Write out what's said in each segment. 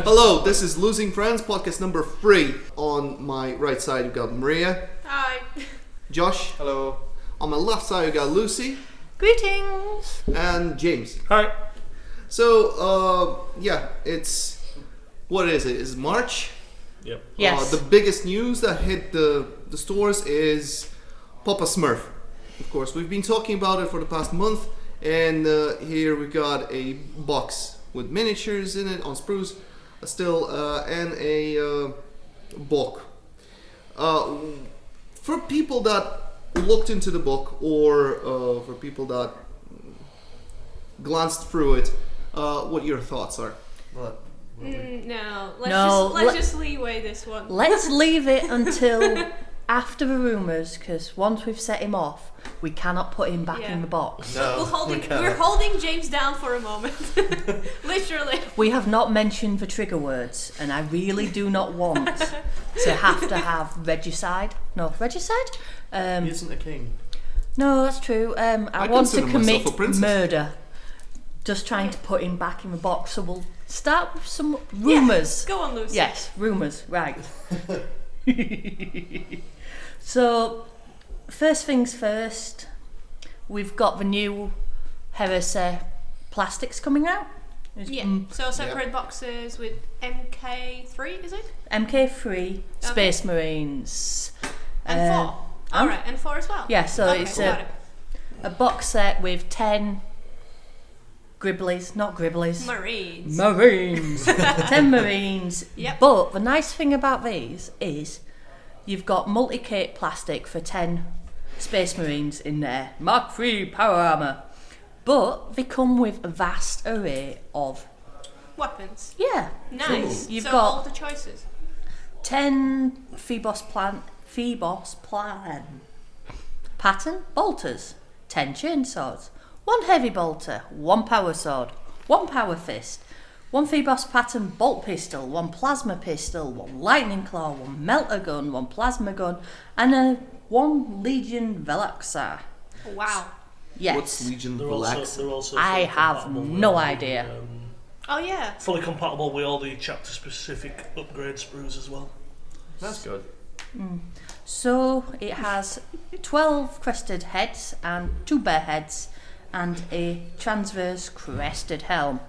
Hello, this is Losing Friends, podcast number 3. On my right side, we've got Maria. Hi. Josh. Hello. On my left side, we've got Lucy. Greetings. And James. Hi. So, it's... What is it? It's March? Yep. Yes. The biggest news that hit the stores is Papa Smurf. Of course, we've been talking about it for the past month, and here we got a box with miniatures in it on sprues, and a book. For people that looked into the book, or for people that glanced through it, what your thoughts are? No, let's just leeway this one. Let's leave it until after the rumours, because once we've set him off, we cannot put him back in the box. No, We're holding James down for a moment. Literally. We have not mentioned the trigger words, and I really do not want to have regicide. No, regicide? He isn't a king. No, that's true. I want to consider myself a commit princess. murder. Just trying to put him back in the box. So we'll start with some rumours. Go on, Lucy. Yes, rumours, right. So, first things first, we've got the new Heresy plastics coming out. Yeah, so separate boxes with MK3, is it? MK3 Space Marines. And 4. Alright, and 4 as well? Yeah, so okay, it's got it. a box set with 10 Gribblies, not Gribblies. Marines. 10 Marines. Yep. But the nice thing about these is you've got multi-cake plastic for 10 Space Marines in there. Mark III power armour. But they come with a vast array of... Weapons. Yeah. Nice. You've so got all the choices. 10 Phoebos pattern bolters, 10 chainswords, 1 heavy bolter, 1 power sword, 1 power fist, 1 Phoebos pattern bolt pistol, 1 plasma pistol, 1 lightning claw, 1 melter gun, 1 plasma gun, and 1 Legion Veloxar. Wow. Yes. What's Legion They're Relax? also I have compatible no with idea. Oh yeah. Fully compatible with all the chapter-specific upgrade sprues as well. That's good. So it has 12 crested heads and 2 bear heads and a transverse crested helm.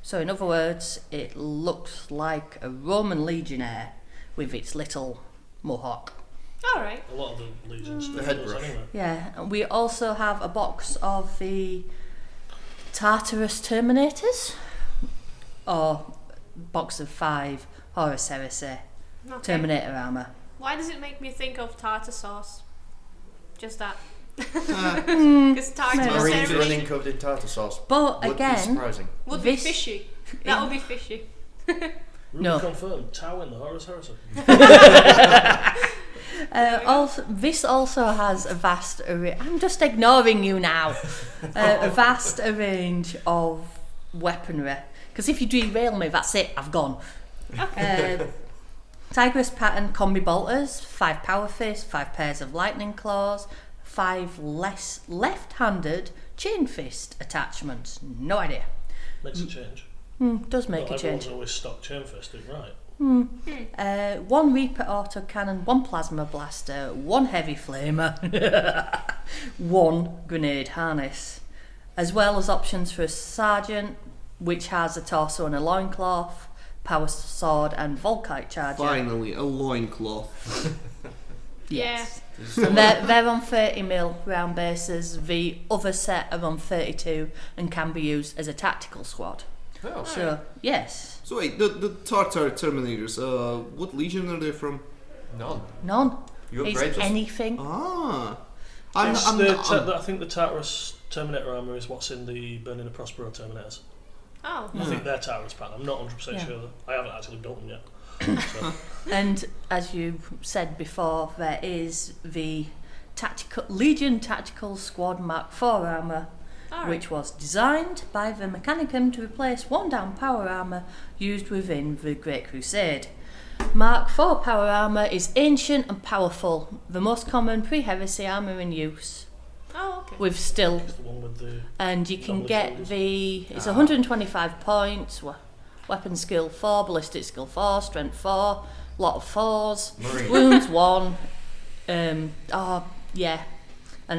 So in other words, it looks like a Roman legionnaire with its little mohawk. Alright. A lot of the legions. The headbrush. Anyway. Yeah, and we also have a box of the Tartarus Terminators, or box of 5 Horus Heresy Okay. Terminator armour. Why does it make me think of tartar sauce? Just that. Hmm. Because tartar Marines ceremony running covered in tartar sauce. But Would be again, surprising. would be this- fishy. That would be fishy. No. Confirmed. Tau in the Horus Heresy. this also has a vast array. I'm just ignoring you now. A vast range of weaponry. Because if you derail me, that's it. I've gone. Tigress pattern combi bolters, 5 power fists, 5 pairs of lightning claws, 5 less left-handed chain fist attachments. No idea. Makes a change. Does make Not a change. everyone's always stock chain fisted, right? 1 Reaper autocannon, 1 plasma blaster, 1 heavy flamer, 1 grenade harness, as well as options for a sergeant, which has a torso and a loincloth, power sword and Volkite charger. Finally, a loincloth. Yes. And they're on 30mm round bases. The other set are on 32 and can be used as a tactical squad. Oh. So, yes. So wait, the Tartar Terminators, what legion are they from? None. You It's upgrade us. anything. Ah. I think the Tartarus Terminator armour is what's in the Burning of Prospero Terminators. Oh. I think they're Tartarus pattern. I'm not 100% Yeah. sure. I haven't actually built them yet. So, And as you said before, there is the Legion Tactical Squad Mark IV armour, Alright. which was designed by the Mechanicum to replace 1 down power armour used within the Great Crusade. Mark IV power armour is ancient and powerful, the most common pre-heresy armour in use. Oh, okay. With still, it's the one with the and you can Double get shoulders. it's 125 points, weapon skill 4, ballistic skill 4, strength 4, lot of 4s, Marine. wounds 1, and a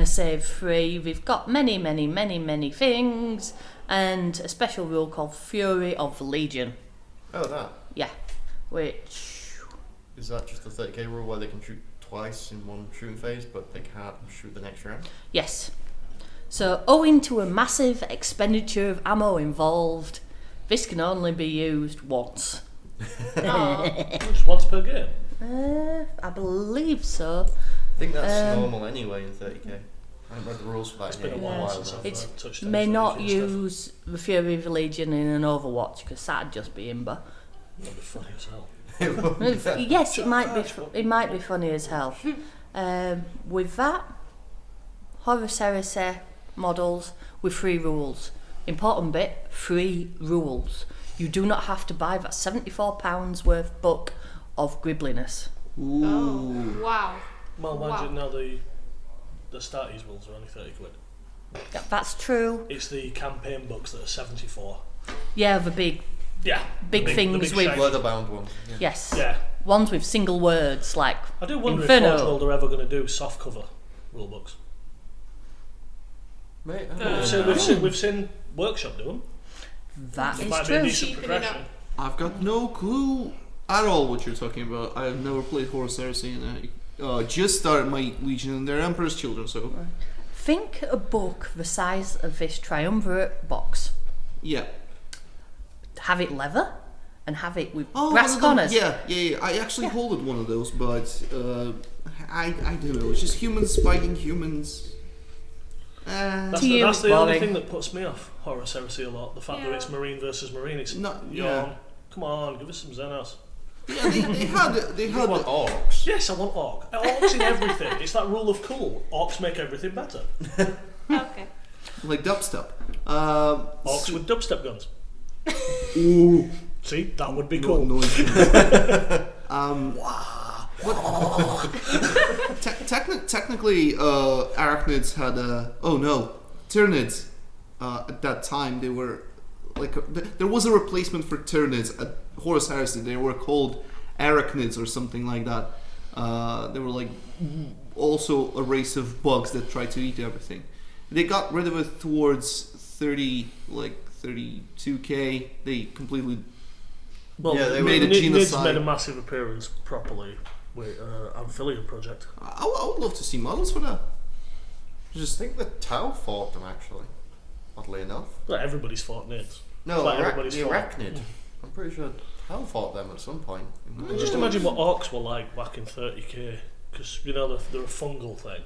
save 3. We've got many things, and a special rule called Fury of the Legion. Oh, that. Yeah, which... Is that just the 30k rule where they can shoot twice in one shooting phase, but they can't shoot the next round? Yes. So, owing to a massive expenditure of ammo involved, this can only be used once. Just once per game. I believe so. I think that's normal anyway in 30k. I haven't read the rules for that It's in been a a while while. since I've It's touched may any not 30k stuff. use the Fury of the Legion in an Overwatch because that'd just be imber. That'd be funny as hell. Yes, it might be. It might be funny as hell. With that, Horus Heresy models with 3 rules. Important bit: 3 rules. You do not have to buy that £74 worth book of Gribbliness. Oh, wow. Well, Wow. imagine now the starties rules are only 30 quid. Yeah, that's true. It's the campaign books that are 74. Yeah, the big Yeah. Big the things big with- shiny- Leather-bound one. Yeah. yes, Yeah. ones with single words like I do wonder Inferno. if Forge World are ever going to do soft cover rule books. Mate, I Uh, don't know. We've seen Workshop do them. that It is might be a true. decent Cheapening progression. I've got no clue at all what you're talking about. I've never played Horus Heresy, and I just started my Legion, and they're Emperor's Children, so Think a book the size of this Triumvirate box. yeah. Have it leather and have it with Oh, brass one of them- corners. Yeah. I actually Yeah. hold one of those, but I don't know. It's just humans fighting humans. That's To you, the it's only boring. thing that puts me off Horus Heresy a lot. The fact that Yeah. it's Marine versus Marine. It's Not- yawn. yeah. Come on, give us some Xenos. Yeah, they You had want orcs? Yes, I want Orc. Orcs in everything. It's that rule of cool. Orcs make everything better. Okay. like dubstep. Orcs with dubstep guns. Ooh, See, that would be no, cool. no. Technically, arachnids had Tyranids. At that time, they were like there was a replacement for Tyranids at Horus Heresy. They were called arachnids or something like that. They were like also a race of bugs that tried to eat everything. They got rid of it towards 32k. They completely Well, Yeah, they made a Nids genocide. made a massive appearance properly with Amphibian Project. I would love to see models for that. I just think the Tau fought them actually. Oddly enough. Well, everybody's fought Nids. No, Like the everybody's fought. Arachnid. I'm pretty sure Tau fought them at some point. Just imagine what Orcs were like back in 30k. Because, you know, they're a fungal thing.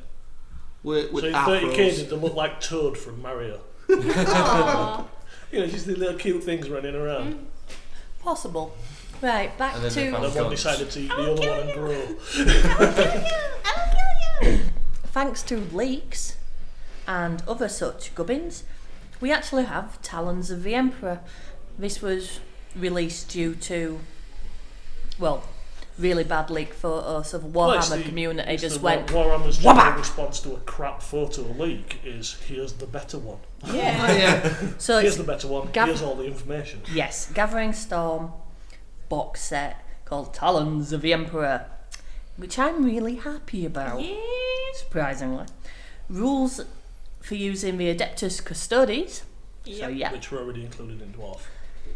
With So in afros. 30k, did they look like Toad from Mario? Aww. You know, just the little cute things running around. Possible. Right, back And then they to found- And one Guns. decided to eat the other one and grow. thanks to leaks and other such gubbins, we actually have Talons of the Emperor. This was released due to, well, really bad leak photos of Warhammer community it's just the went. Warhammer's "Wabba!" general response to a crap photo leak is, here's the better one. Yeah. Oh, yeah. So Here's it's, the better one. Gav- Here's all the information. yes, Gathering Storm box set called Talons of the Emperor, which I'm really happy about. Yes. Surprisingly. Rules for using the Adeptus Custodes. So Yep. yeah. Which were already included in Dwarf.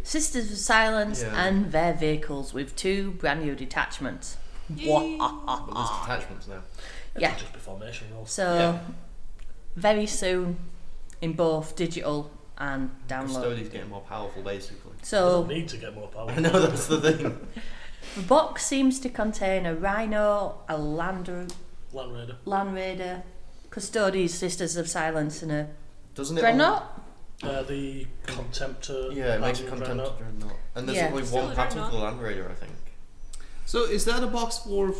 Sisters of Silence Yeah. and their vehicles with 2 brand new detachments. But there's detachments now. Yeah. Just be formation rolls. So Yeah. very soon in both digital and download. Custodian's getting more powerful basically. So Doesn't need to get more power. I know that's the thing. the box seems to contain a Rhino, a Land Land Raider. Custodes, Sisters of Silence, and a Doesn't it? Dreadnought. The Contemptor. Yeah, it makes a Paladin contempt Dreadnought. dreadnought. And there's Yeah. only Still one a pattern for dreadnought. the Land Raider, I think. So is that a box for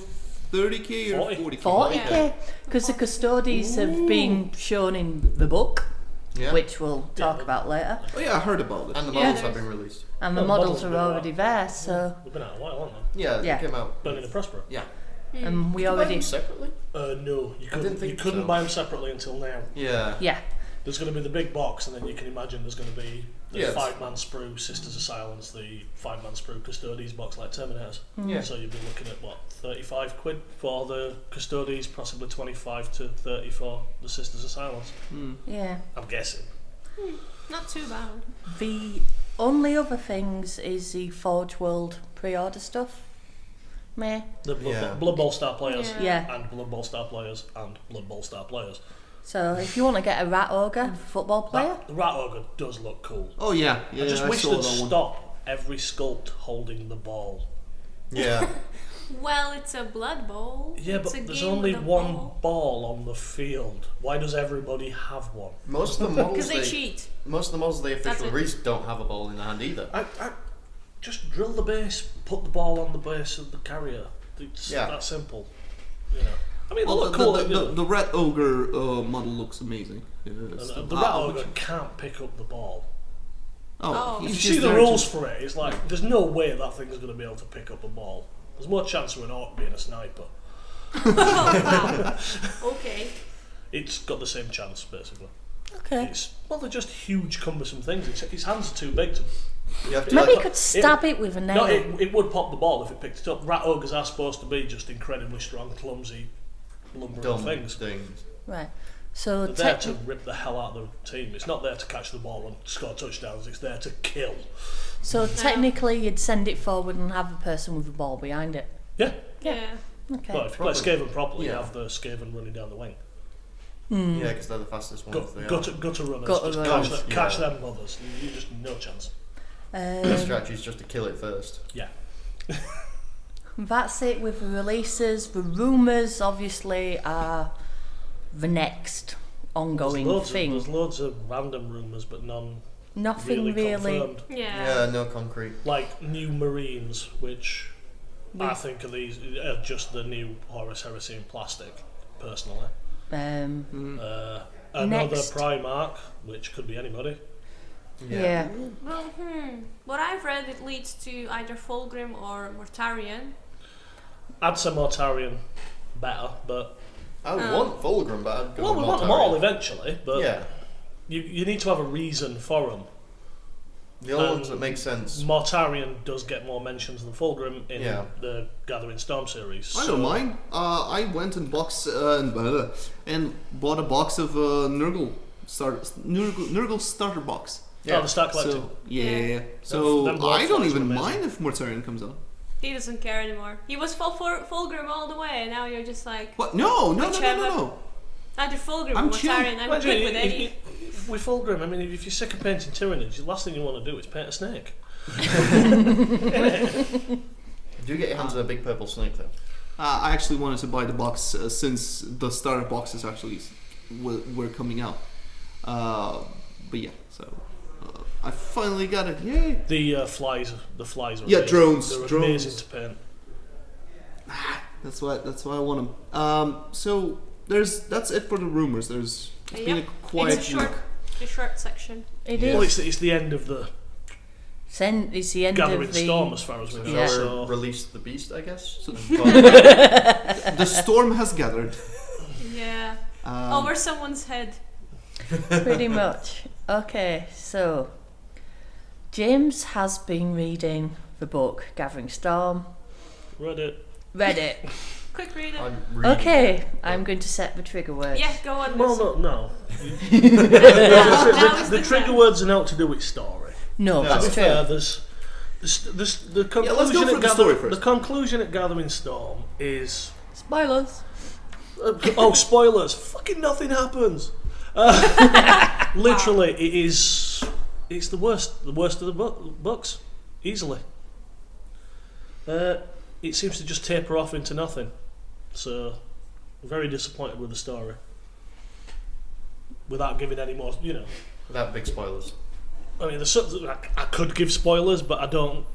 30k or 40. 40k? 40k, because the Custodes have been shown in the book, Yeah. which we'll talk about later, Oh yeah, I heard about it. And the Yeah. models have been released. and the Well, models models are have been already there. So, They've been out a while, haven't Yeah, Yeah. they came out. they? Burning the Prospero. Yeah. and we Did you buy already, them separately? No, you couldn't, think you couldn't so. buy them separately until now. Yeah. yeah. There's going to be the big box, and then you can imagine there's going to be the Yes. 5-man sprue Sisters of Silence, the 5-man sprue Custodes box like Terminators. Yeah. So you'd be looking at what, £35 for the Custodes, possibly 25 to 30 for the Sisters of Silence. Yeah. I'm guessing. Not too bad. The only other things is the Forge World pre-order stuff. Meh. The Yeah. Blood Bowl Star players, Yeah. and Blood Bowl Star players, and Blood Bowl Star players. So if you want to get a Rat Ogre football player, The Rat Ogre does look cool. Oh yeah, I just wish saw they'd that one. stop every sculpt holding the ball. Yeah. Well, it's a Blood Bowl. Yeah, It's but a there's game only with a one ball. ball on the field. Why does everybody have one? Most of the models Because they cheat. Most of the models they That's officially it. released don't have a ball in the hand either. I just drill the base, put the ball on the base of the carrier. It's that simple. You know. I mean, they Well, look cool. the Red Ogre model looks amazing. The Rat Ogre can't pick up the ball. Oh. If he's you see just the there rules to- for it, it's like there's no way that thing's going to be able to pick up a ball. There's more chance of an orc being a sniper. Oh, wow. Okay. It's got the same chance, basically. okay. They're just huge, cumbersome things. His hands are too big to. You have to Maybe you like, could stab it with a nail. No, it would pop the ball if it picked it up. Rat ogres are supposed to be just incredibly strong, clumsy, lumbering dumb things. things. Right. So They're there to rip the hell out of the team. It's not there to catch the ball and score touchdowns. It's there to kill. technically, you'd send it forward and have a person with a ball behind it. Yeah. Yeah. Okay. Well, if you play Skaven properly, you Yeah. have the Skaven running down the wing. Yeah, because they're the fastest ones. They are. Gutter runners. Gutter just runners. catch them mothers. You just no chance. The strategy is just to kill it first. Yeah. That's it with the releases. The rumours, obviously, are the next ongoing thing. There's loads of random rumours, but none Nothing really really. confirmed. Yeah. Yeah, no concrete. Like new Marines, which I think are just the new Horus Heresy in plastic, personally. Another Next. Primarch, which could be anybody. Yeah. Well, what I've read, it leads to either Fulgrim or Mortarion. Add some Mortarion, better, but I would want Fulgrim, but I'd go well, we with want them Mortarion. all eventually. But Yeah. you need to have a reason for them. The only ones that make sense. Mortarion does get more mentions than Fulgrim in Yeah. the Gathering Storm series. I don't mind. I went and and bought a box of Nurgle starter box. Oh, the Star Collector. So yeah. Yeah. So Them dwarf I don't flies are even amazing. mind if Mortarion comes out. He doesn't care anymore. He was Fulgrim all the way, and now you're just like, What? No. Whichever. either Fulgrim I'm or chill. Mortarion. I'm good with any. With Fulgrim, I mean, if you're sick of painting Tyranids, the last thing you want to do is paint a snake. Do get your hands on a big purple snake though. I actually wanted to buy the box since the starter boxes actually were coming out. But yeah, so I finally got it. Yay! The flies are Yeah, amazing. drones, They're drones. amazing to paint. That's why I want them. So that's it for the rumors. It's been a quiet It's a short section. It Well, is. it's the end of the It's the end Gathering of the. Storm, as far as we know. Yeah. So Release the beast, I guess. So- But- the storm has gathered. Yeah. Um, Over someone's head. Pretty much. Okay, so James has been reading the book Gathering Storm. read it. Read it. Quick read it. I'm reading Okay, it. I'm going to set the trigger words. Yeah, go on. Well, no. Now is The trigger words are not to do with story. No, No. that's To be true. fair, the conclusion Yeah, let's go at for the story first. The conclusion at Gathering Storm is Spoilers. spoilers! Fucking nothing happens. Literally, it's the worst of the books, easily. It seems to just taper off into nothing. So, very disappointed with the story. Without giving any more, Without big spoilers. I mean, I could give spoilers, but I don't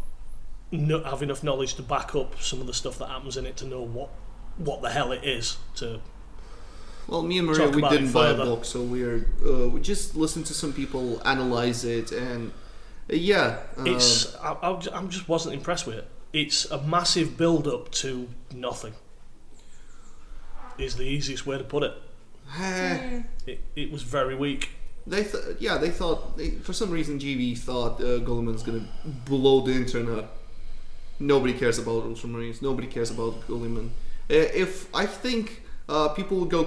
have enough knowledge to back up some of the stuff that happens in it to know what the hell it is. Well, me and Maria, Talk we about it didn't buy a further. book, so we just listened to some people analyze it, and I just wasn't impressed with it. It's a massive build-up to nothing. Is the easiest way to put it. It was very weak. They thought for some reason GV thought Guilliman's gonna blow the internet. Nobody cares about Ultramarines. Nobody cares about Guilliman. If I think people would go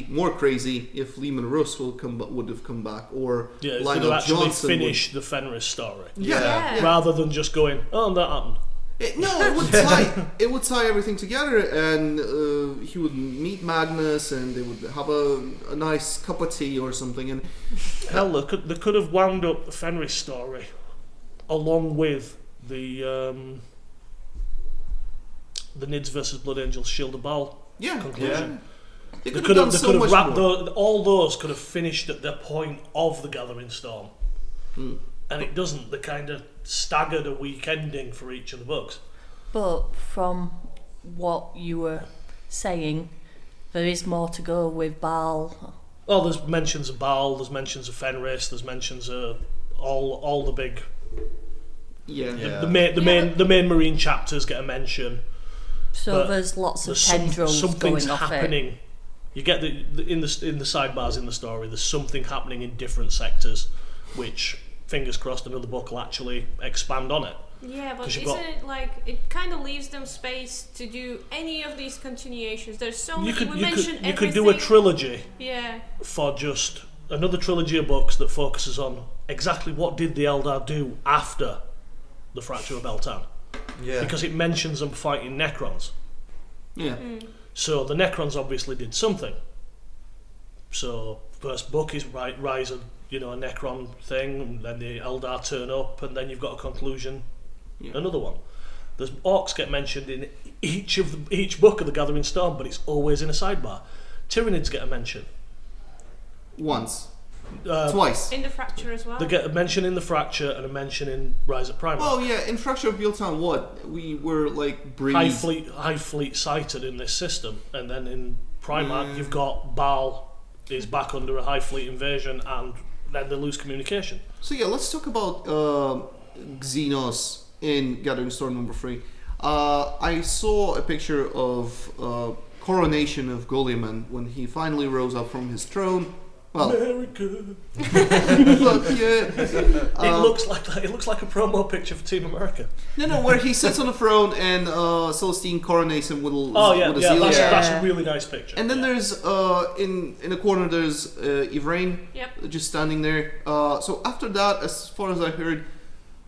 more crazy if Lehman Russ would have come back, or if Lionel they'd actually Johnson finish the Fenris story, Yeah. rather than just going, "Oh, that happened." It would tie everything together, and he would meet Magnus, and they would have a nice cup of tea or something. And hell, they could have wound up the Fenris story along with the Nids versus Blood Angels Shield of Baal conclusion. They could have so much wrapped more. all those could have finished at the point of the Gathering Storm, and it doesn't. They kind of staggered a week ending for each of the books. But from what you were saying, there is more to go with Baal. Oh, there's mentions of Baal, there's mentions of Fenris, there's mentions of all the big the main Marine chapters get a mention. So But there's lots of There's tendrils something's going off happening. it. You get in the sidebars in the story. There's something happening in different sectors, which fingers crossed another book will actually expand on it. Yeah, but 'Cause isn't you've got- it like it kind of leaves them space to do any of these continuations? There's so many. You could do a trilogy Yeah. for just another trilogy of books that focuses on exactly what did the Eldar do after the Fracture of Beltan, because it mentions them fighting Necrons. Yeah. So the Necrons obviously did something. So first book is Rise of a Necron thing, and then the Eldar turn up, and then you've got a conclusion. Another one. There's orcs get mentioned in each book of the Gathering Storm, but it's always in a sidebar. Tyranids get a mention. Once. Twice. In the Fracture as well. They get a mention in the Fracture and a mention in Rise of Primarch. Oh yeah, in Fracture of Beltan, we were like High fleet sighted in this system, and then in Primarch you've got Baal is back under a high fleet invasion, and then they lose communication. So yeah, let's talk about Xenos in Gathering Storm number 3. I saw a picture of coronation of Guilliman when he finally rose up from his throne. Well, America. look, It looks like a promo picture for Team America. No, where he sits on the throne and Celestine coronates him with a That's a really nice picture. And then there's in a corner there's Yvraine just standing there. So after that, as far as I heard,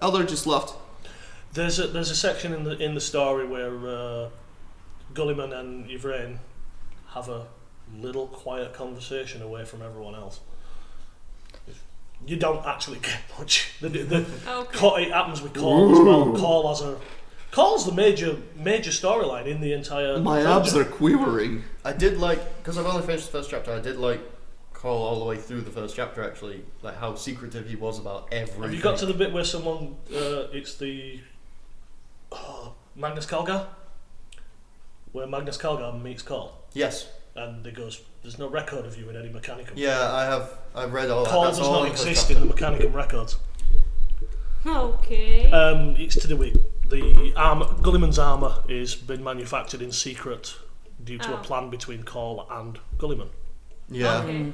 Eldar just left. There's a section in the story where Guilliman and Yvraine have a little quiet conversation away from everyone else. You don't actually get much. It happens with Call as well. Call's the major storyline in the entire. My abs are quivering. I did because I've only finished the first chapter. I did Call all the way through the first chapter. Actually, like how secretive he was about everything. Have you got to the bit where someone? It's the Magnus Kalgar, where Magnus Kalgar meets Call. Yes. And it goes, there's no record of you in any Mechanicum. Yeah, I've read all that. Call does not exist in the Mechanicum records. Okay. It's to do with the armor. Gulliman's armor is been manufactured in secret due to a plan between Call and Guilliman. Yeah. Okay.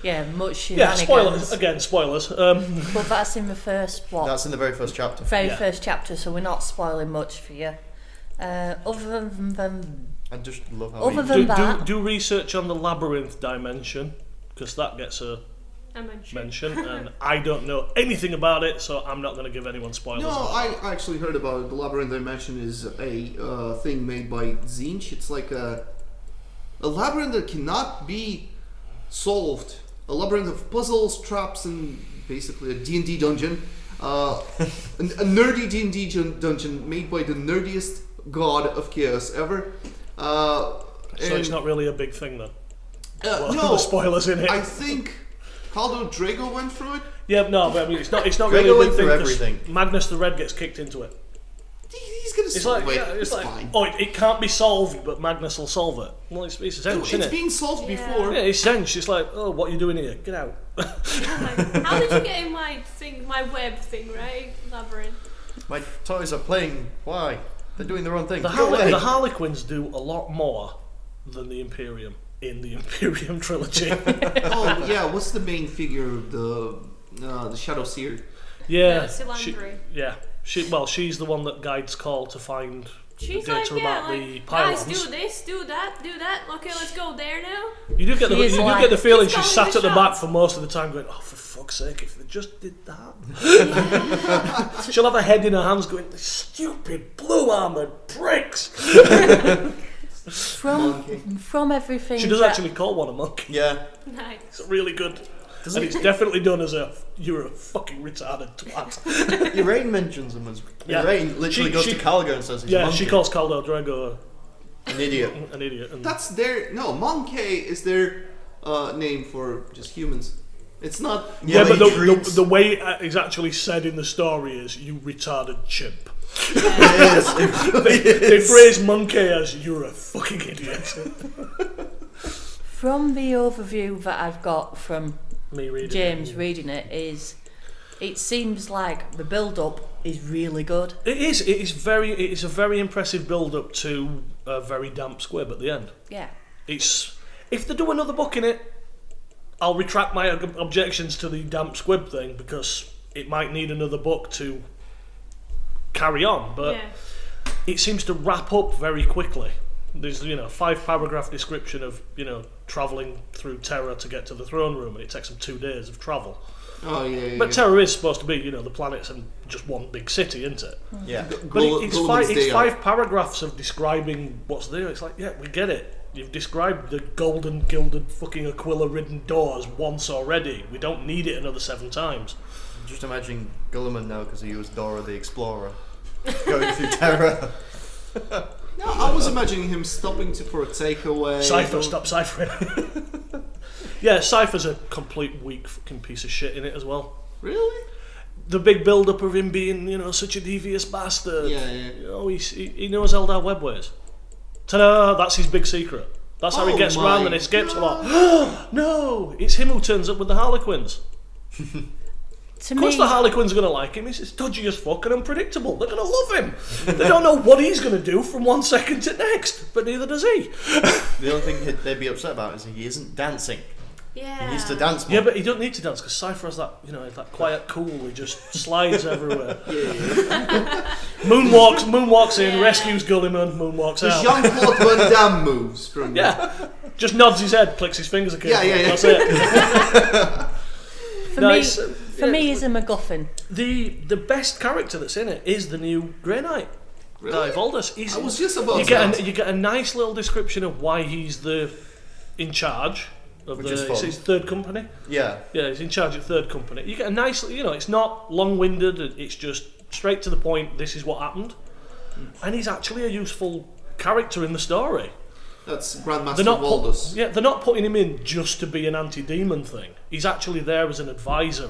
Yeah, much shenanigans. Spoilers. But that's in the first what? That's in the very first chapter. First chapter, so we're not spoiling much for you. Other than I just love how Other than that, do research on the labyrinth dimension, because that gets a mention, and I don't know anything about it, so I'm not going to give anyone spoilers. No, about I actually heard about it. The labyrinth dimension is a thing made by Tzeentch. It's like a labyrinth that cannot be solved. A labyrinth of puzzles, traps, and basically a D&D dungeon. A nerdy D&D dungeon made by the nerdiest god of chaos ever. So it's not really a big thing then. No, the spoilers in it. I think Caldo Drago went through it. Yeah, no, but I mean it's not Drago really a went big thing. through 'Cause everything. Magnus the Red gets kicked into it. He's gonna It's solve like, it. yeah, it's like, fine. oh, it can't be solved, but Magnus will solve it. Well, it's Zench, Dude, isn't it's it? been solved Yeah. before. Yeah, it's Zench. It's like, oh, what are you doing here? Get out. How did you get in my web thing, right? Labyrinth. My toys are playing. Why? They're doing the wrong thing. The Go away. Harlequins do a lot more than the Imperium in the Imperium trilogy. Oh yeah, what's the main figure? The Shadow Seer. Yeah, Silandri. she's the one that guides Call to find She's the data like, about yeah, the like, pylons. guys, do this, do that, do that. Okay, let's go there now. You do get the She is like- feeling She's she's calling sat the at the back shots. for most of the time going, oh, for fuck's sake, if they just did that. She'll have her head in her hands going, "The stupid blue armoured pricks." From everything. She does that- actually call one a monkey. Yeah. Nice. It's really good. And it's definitely done as you're a fucking retarded twat. Urain mentions him as Yeah. Urain literally goes to Caligo and says he's a Yeah, monkey. she calls Caldo Drago an idiot. an idiot. And That's their Monkey is their name for just humans. It's not. yeah, but treats- the way it's actually said in the story is, you retarded chimp. It is. It really They is. phrase monkey as, you're a fucking idiot. From the overview that I've got from Me reading James it. reading it, it seems like the build-up is really good. It is a very impressive build-up to a very damp squib at the end. Yeah. If they do another book in it, I'll retract my objections to the damp squib thing, because it might need another book to carry on, but Yeah. it seems to wrap up very quickly. There's 5-paragraph description of travelling through Terra to get to the throne room, and it takes them 2 days of travel. Oh yeah. But Terra is supposed to be the planets and just one big city, isn't it? Yeah. But it's 5 paragraphs of describing what's there. It's like, yeah, we get it. You've described the golden gilded fucking Aquila ridden doors once already. We don't need it another 7 times. Just imagine Guilliman now because he was Dora the Explorer going through Terra. No, I was imagining him stopping for a takeaway. Cypher, stop ciphering. Yeah, Cypher's a complete weak fucking piece of shit in it as well. Really? The big build-up of him being, such a devious bastard. Yeah. He knows Eldar webways. Ta-da! That's his big secret. That's how he Oh gets my around and escapes a God. lot. No! It's him who turns up with the Harlequins. To Of course me, the Harlequins are going to like him. He's dodgy as fuck and unpredictable. They're going to love him. They don't know what he's going to do from one second to next, but neither does he. The only thing they'd be upset about is he isn't dancing. Yeah. He needs to dance more. Yeah, but he don't need to dance because Cypher has that, that quiet cool. He just slides everywhere. Moonwalks in, Yeah. rescues Guilliman, moonwalks The out. Jean-Claude Van Damme moves from. Yeah, just nods his head, clicks his fingers occasionally. Yeah. That's it. for Nice. me, he's a MacGuffin. The best character that's in it is the new Grey Knight, Really? Valdus. I was just about you to get ask. you get a nice little description of why he's in charge of Which is fun. it's his third company. Yeah. Yeah, he's in charge of third company. You get a nice, it's not long-winded. It's just straight to the point. This is what happened, and he's actually a useful character in the story. That's Grandmaster They're not Waldus. they're not putting him in just to be an anti-demon thing. He's actually there as an advisor,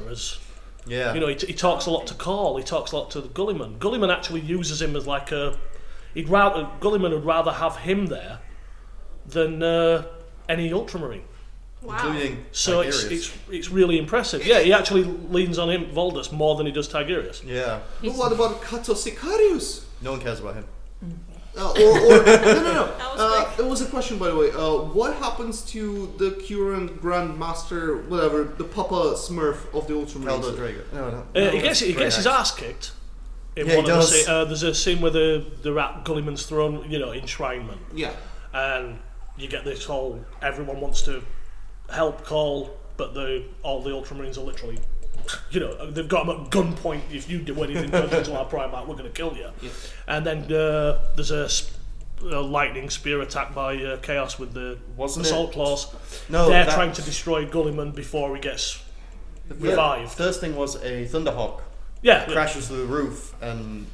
Yeah. he talks a lot to Call. He talks a lot to Guilliman. Guilliman actually uses him as like Guilliman would rather have him there than any Ultramarine. Wow. Including So Tigerius. it's really impressive. Yeah, he actually leans on him, Valdus, more than he does Tigerius. Yeah. But what about Cato Sicarius? No one cares about him. No. That was quick. There was a question, by the way. What happens to the current Grandmaster, whatever, the Papa Smurf of the Caldo Ultramarines? Drago. No. He gets his ass kicked. In Yeah, one he of the does. there's a scene where they're at Gulliman's throne, enshrinement, Yeah. and you get this whole everyone wants to help Call, but all the Ultramarines are literally, they've got him at gunpoint. If you do anything contrary to our Primarch, we're going to kill you. Yeah. And then there's a lightning spear attack by Chaos with the Wasn't assault it? claws. No. They're that- trying to destroy Gulliman before he gets Yeah, revived. First thing was a Thunderhawk Yeah, crashes through the roof and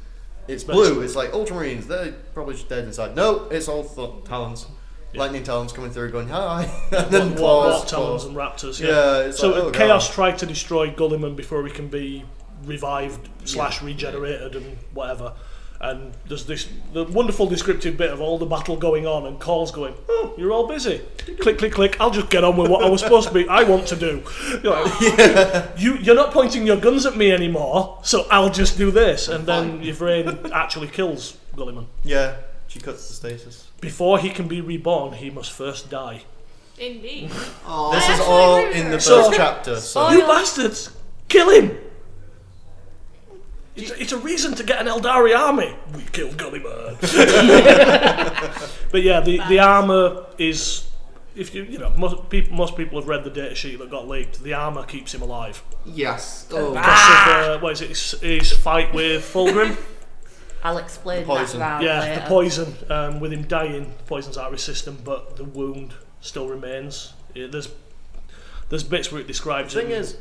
it's But blue. It's like Ultramarines. They're probably just dead inside. No, it's all talons. Yeah. Lightning talons coming through, going hi, and then Warp claws. talons and raptors. Yeah, it's So like, oh, Chaos God. tried to destroy Gulliman before he can be revived / regenerated and whatever. And there's the wonderful descriptive bit of all the battle going on, and Call's going, "Oh, you're all busy. Click, click, click. I'll just get on with what I was supposed to be. I want to do. You're like, you're not pointing your guns at me anymore, so I'll just do this." And then Yvraine actually kills Gulliman. Yeah, she cuts the stasis. Before he can be reborn, he must first die. Indeed. Oh, This I is actually all agree with in her. the So- first chapter. So You bastards! Kill him! It's a reason to get an Eldari army. We killed Gulliman. But yeah, the armor is. If you know, most people have read the data sheet that got leaked. The armor keeps him alive. yes. Oh. Because of what is it? His fight with Fulgrim. I'll explain The poison. that round Yeah, later. the poison. With him dying, the poison's out of his system, but the wound still remains. There's bits where it describes the thing him. is,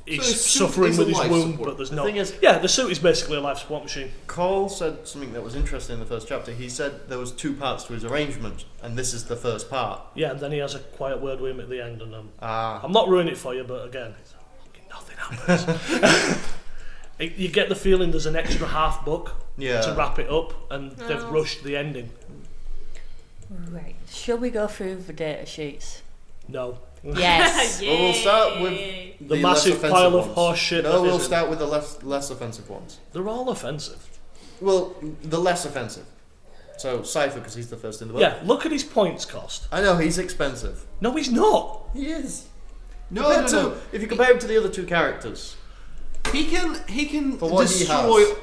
He's So his suit suffering is with a his life wound, support. but there's The no. thing is- Yeah, the suit is basically a life support machine. Cole said something that was interesting in the first chapter. He said there was 2 parts to his arrangement, and this is the first part. Yeah, and then he has a quiet word with him at the end, and Ah, I'm not ruining it for you, but again, nothing happens. You get the feeling there's an extra half book yeah. to wrap it up, and they've Oh. rushed the ending. Right. Shall we go through the data sheets? No. Yes. Well, we'll start with Yay. The less massive offensive pile of ones. horse shit No, that we'll isn't. start with the less offensive ones. They're all offensive. Well, the less offensive. So Cypher, because he's the first in the book. Yeah, look at his points cost. I know he's expensive. No, he's not. He is. No, Compared no. to- If you compare him to the other 2 characters, He can For what he destroy. has.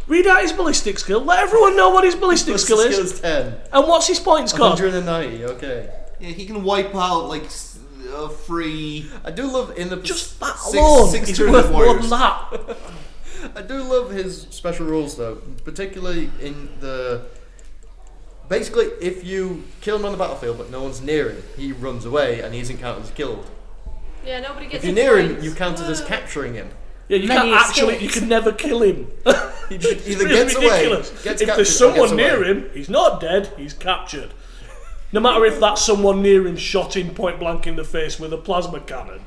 Read out his ballistic skill. Let everyone know what his ballistic his skill is. skill is 10, And what's his points cost? 190. Okay. Yeah, he can wipe out like free. I do love in the Just that Six- alone six is turret worth more warriors. than that. I do love his special rules though, particularly in the. Basically, if you kill him on the battlefield but no one's near him, he runs away and he isn't counted as killed. Yeah, nobody gets If you're any near him, points. you counted as Whoa. capturing him. Yeah, you Many can't actually. escapes. You can never kill him. He just either It's really gets away, ridiculous. gets If captured, there's or someone gets near away. him, he's not dead. He's captured. No matter if that someone near him shot him point blank in the face with a plasma cannon,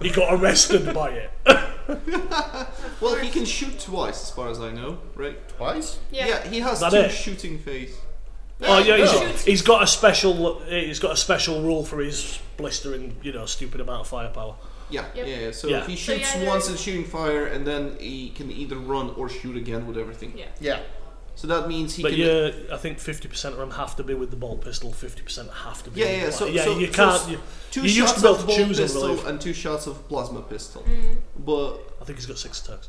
he got arrested by it. Well, he can shoot twice, as far as I know, right? Twice? Yeah. He has That 2 it? shooting phase. Oh yeah, no. he's got a special. He's got a special rule for his blistering, stupid amount of firepower. Yeah, Yep. yeah. So Yeah. he So shoots yeah, once in shooting fire, and then he can either run or shoot again with everything. Yeah. Yeah. So that means he But can. yeah, I think 50% of them have to be with the bolt pistol. 50% have to be. Yeah, with yeah. the So, yeah, so you so can't. You, 2 you used shots to be able of to bolt choose, I pistol believe. and 2 shots of plasma pistol. But I think he's got 6 attacks.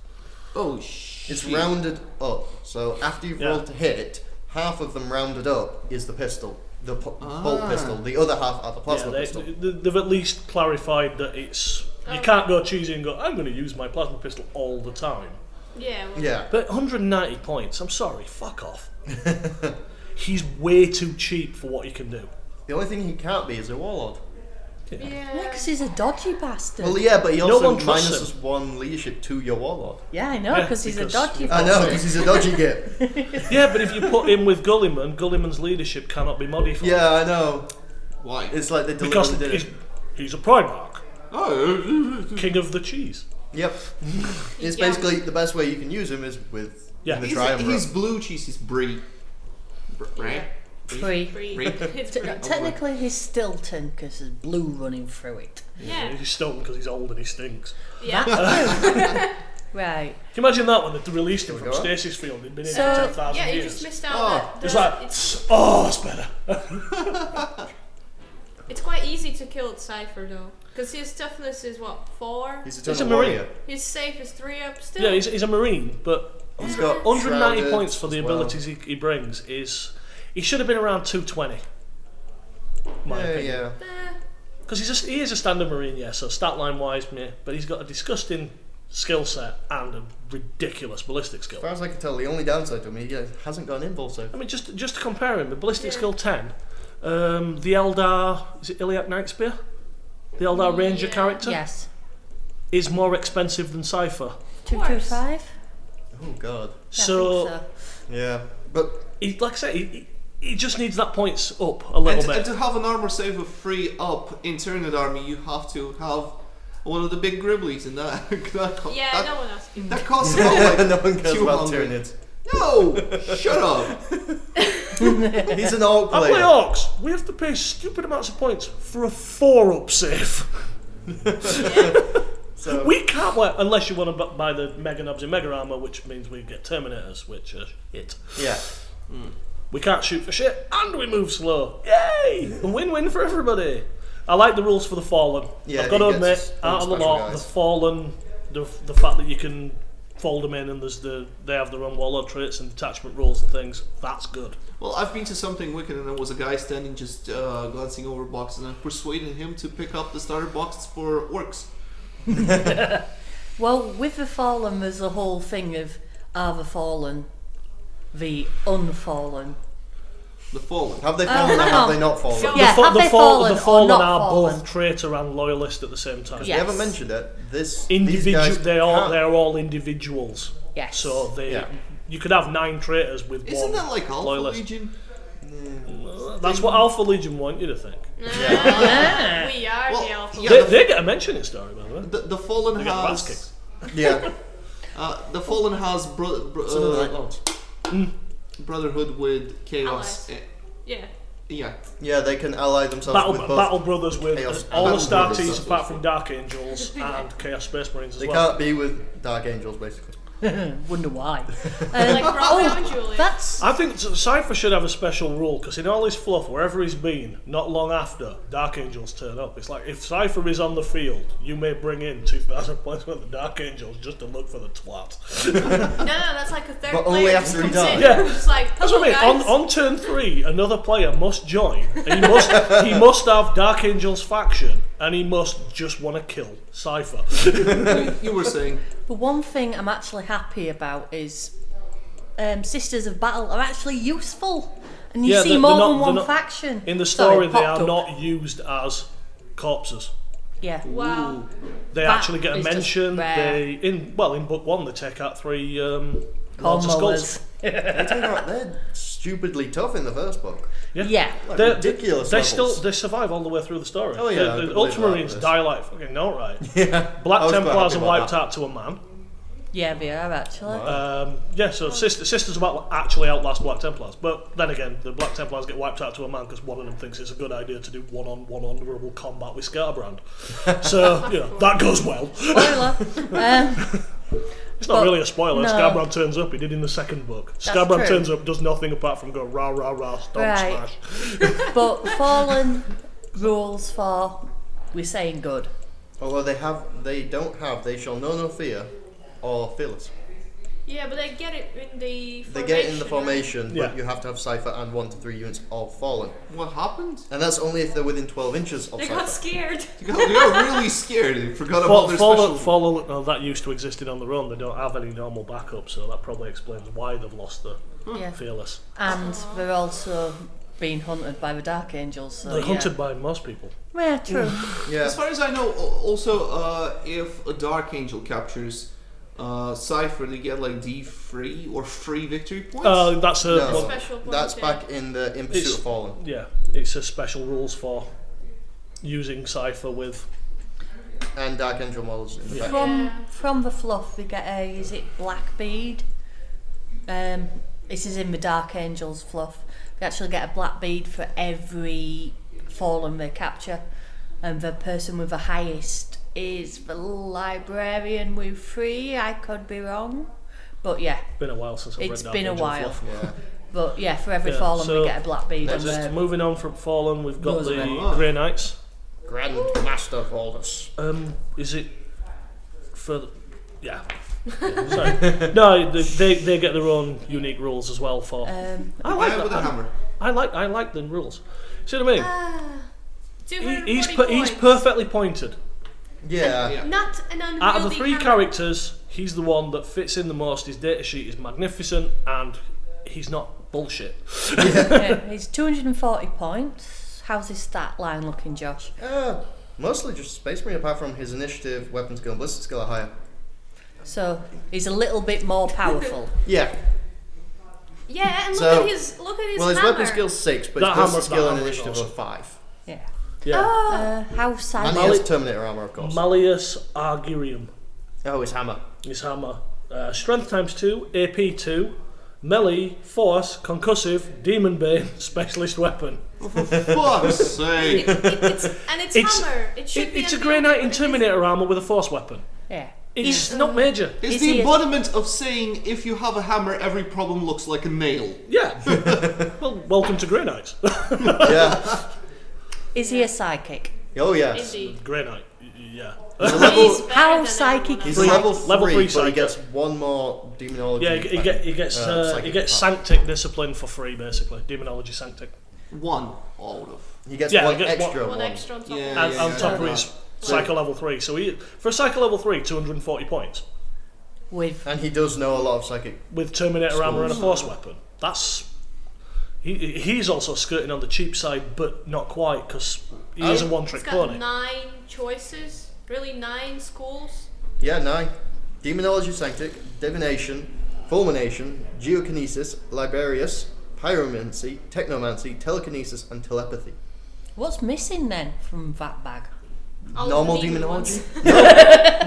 oh shit! It's rounded up. So after you've Yeah. rolled to hit, half of them rounded up is the pistol. The bolt Ah. pistol. The other half are the plasma Yeah, pistol. they've at least clarified that it's. You can't go cheesy and go, I'm going to use my plasma pistol all the time. Yeah. Well, Yeah. But 190 points, I'm sorry, fuck off. He's way too cheap for what he can do. The only thing he can't be is a warlord. Yeah. Yeah, because he's a dodgy bastard. Well, yeah, but he No also one trusts minuses 1 leadership to your warlord. Yeah, I know, Yeah, because he's a because- dodgy I know, bastard. because he's a dodgy git. Yeah, but if you put him with Gulliman, Gulliman's leadership cannot be modified. Yeah, I know. Why? It's like they Because deliberately did he's it. a Primarch, Oh. king of the cheese. Yep. It's Yeah. basically the best way you can use him is with Yeah. the He's Triumvirate. blue cheese. He's brie. Right? Free. Free. Free. It's free. Technically, he's Stilton because there's blue running through it. Yeah. He's stoned because he's old and he stinks. Yeah. Right. Can you imagine that when they released him we from go on? Stasis Field? He'd been in So- for 10,000 Yeah, you years. just missed out. Oh, It's like, it's better. It's quite easy to kill Cypher though, because his toughness is what 4. He's He's a Eternal Marine. Warrior. His safe is 3 up still. Yeah, he's a Marine, but He's got 190 shrouded points for the as well. abilities he brings is. He should have been around 220. My Yeah, opinion. yeah. Because he is a standard Marine, yeah, so stat line wise, meh, but he's got a disgusting skill set and a ridiculous ballistic skill. As far as I can tell, the only downside to him, he hasn't got an invul save. I mean, just to compare him, the ballistic Yeah. skill 10, the Eldar, is it Iliac Nightspear? The Eldar Ranger Yeah. character Yes. is more expensive than Cypher. 225? Oh god. So, Yeah. But he, like I say, he just needs that points up a little And bit. to have an armor save of 3 up in Tyrannid army, you have to have one of the big gribblies, and that Yeah, that, no one else can. that costs about like no one cares about 200. Tyranids. No, shut up. He's an orc I play player. orcs. We have to pay stupid amounts of points for a 4-up save. So, We can't wait unless you want to buy the Mega Nubs and Mega Armor, which means we get Terminators, which are shit. yeah. We can't shoot for shit, and we move slow. Yay! A win-win for everybody. I like the rules for the Fallen. Yeah, I've got to he gets admit, out of the special lot, guys. the Fallen, the fact that you can fold them in and they have their own warlord traits and detachment rules and things, that's good. Well, I've been to something wicked and there was a guy standing just glancing over boxes and I persuaded him to pick up the starter boxes for orcs. Well, with the Fallen, there's the whole thing of are the Fallen the Unfallen? The Fallen. Have they fallen or hang have on. they not fallen? Sure. Yeah, have they fallen the or Fallen not are fallen? both traitor and loyalist at the same time. Yeah. We haven't mentioned it. These Individual, guys they're can't- all individuals. Yes. So Yeah. you could have 9 traitors with Isn't one that like Alpha loyalist. Legion? That's what Alpha Legion want you to think. We are Well, the Alpha. yeah. They get a mention in story, by the way. The Fallen They get their ass has... Yeah. the Fallen has Some of the Night Lords. brotherhood with Chaos. Allies. Yeah. Yeah. Yeah, they can ally themselves with both. Battle Brothers with Chaos all the and Star Brothers, Teams that's apart what from Dark Angels and Chaos Space Marines as They well. can't be with Dark Angels, basically. Wonder why. Like Romeo and Juliet. That's I think Cypher should have a special rule because in all his fluff, wherever he's been, not long after Dark Angels turn up. It's like if Cypher is on the field, you may bring in 2,000 points worth of Dark Angels just to look for the twat. No, that's like a third But player only just after he comes in. dies. Who's just like, That's what I hello mean. guys. On turn 3, another player must join, and he must have Dark Angels faction, and he must just want to kill Cypher. You were saying... the one thing I'm actually happy about is Sisters of Battle are actually useful, and you Yeah, see they're more not- than one they're not- faction. In the Sorry, story, they popped are up. not used as corpses. Yeah. Wow. They That actually get a is just mention. rare. In book 1, they take out 3 Lords of Skulls. Cornmowers. They're stupidly tough in the first book. Yeah. Like They're- ridiculous They levels. they survive all the way through the story. Oh, yeah, I the could believe Ultramarines that. die like fucking no right. Yeah. Black I was quite Templars happy are about wiped that. out to a man. Yeah, they are actually. Yeah, so Sisters of Battle actually outlast Black Templars. But then again, the Black Templars get wiped out to a man because one of them thinks it's a good idea to do one-on-one honourable combat with Scatterbrand. So, that goes well. Spoiler. It's not But really a spoiler. no. Scatterbrand turns up. He did in the second book. Scatterbrand true. turns up, does nothing apart from go rah rah rah, stomp Right. smash. But Fallen rules for we're saying good. Although they shall know no fear or fearless. Yeah, but they get it in the formation. They get it in the right? formation, but Yeah. you have to have Cypher and 1 to 3 units of Fallen. What happened? And that's only if they're within 12 inches of They Cypher. got scared. They got really scared. They forgot about their special... Fallen, that used to existed on their own. They don't have any normal backup, so that probably explains why they've lost the Yeah. Fearless. And they're also being hunted by the Dark Angels. So They're yeah. hunted by most people. Yeah, true. Yeah. As far as I know, also, if a Dark Angel captures Cypher, they get like D3 or free victory points. That's a No. well, Special point, That's yeah. back in the In Pursuit It's- of Fallen. yeah. It's a special rules for using Cypher with. And Dark Angel models in the back. From the fluff, we get is it black bead? This is in the Dark Angels fluff. We actually get a black bead for every Fallen they capture, and the person with the highest is the Librarian with 3. I could be wrong, but yeah. Been a while since I've read It's Dark been a Angel while. fluff. Yeah. But yeah, for every Yeah, Fallen so we get a black bead. Just And, moving on from Fallen, we've got Those are the them. Grey Knights. Grand Master Valdus. Is it for? Yeah. Yeah, sorry. No, they get their own unique rules as well. For I like Guy with a that. hammer. I like the rules. See what I mean? 240 He's points. perfectly pointed. Yeah. Yeah. Not an unwieldy Out of the 3 hammer. characters, he's the one that fits in the most. His data sheet is magnificent, and he's not bullshit. yeah, he's 240 points. How's his stat line looking, Josh? Mostly just Space Marine, apart from his initiative, weapon skill, and ballistic skill are higher. So he's a little bit more powerful. Yeah. Yeah, and look So- at his Well, his hammer. weapon skill's 6, but That his ballistic hammer- skill that and hammer is initiative are awesome. 5. Yeah. Yeah. How And sad. he has Terminator armor, of course. Malleus Argurium. Oh, his hammer. His hammer. Strength times 2, AP 2, melee, force, concussive, demon bane, specialist weapon. For fuck's sake. It's It's- hammer. It should be It's a unwieldy, Grey Knight but in it Terminator armor with a force weapon. Yeah. It's not major. It's Is the he a- embodiment of saying if you have a hammer, every problem looks like a nail. Yeah. Well, welcome to Grey Knights. Yeah. Is he a psychic? Oh yes. Indeed. Grey Knight. Yeah. He's a He's level. better How than psychic everyone He's else. a level 3, Level 3 but he psychic. gets one more demonology. Yeah, he gets psychic Sanctic discipline for free, basically. Demonology Sanctic. One out of. He gets Yeah, one he gets extra One extra on top Yeah, of And it. on top of his Psycho level 3. So for Psycho level 3, 240 points. With And he does know a lot of psychic. With Terminator armor and a force weapon. That's... He's also skirting on the cheap side, but not quite, because he is a one-trick It's got pony. 9 choices. Really, 9 schools. Yeah, 9. Demonology Sanctic, Divination, Fulmination, Geokinesis, Liberius, Pyromancy, Technomancy, Telekinesis, and Telepathy. what's missing then from that bag? All Normal the demon demonology?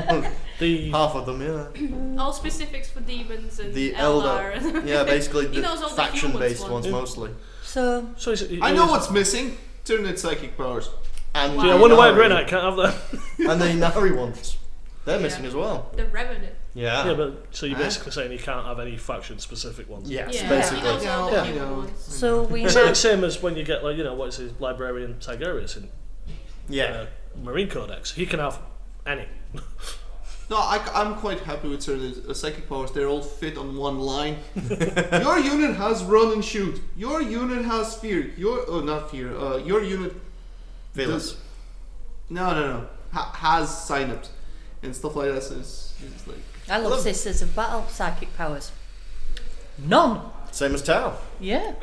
ones. The Half of them, yeah. All specifics for demons and The Eldar. Elder. Yeah, basically He the knows all the faction-based humans ones ones. mostly. So so I know what's missing. Tyranid psychic powers. And Wow. Yeah, I the wonder why Grey Inari- Knight can't have that. And the Inari ones. They're Yeah. missing as well. The Revenant. Yeah. Yeah, but so you're basically saying he can't have any faction-specific ones. Yes, Yeah, basically. he knows all the Yeah. human Yeah. ones. so we It's have the same as when you get, like, you know, what is his Librarian Tigurius in Yeah. Marine Codex. He can have any. No, I'm quite happy with certain psychic powers. They're all fit on one line. Your unit has run and shoot. Your unit has fear. Not fear. Your unit Villas. does- No. Has signups and stuff like that. So it's like I love Sisters of Battle psychic powers. None. Same as Tau. Yeah.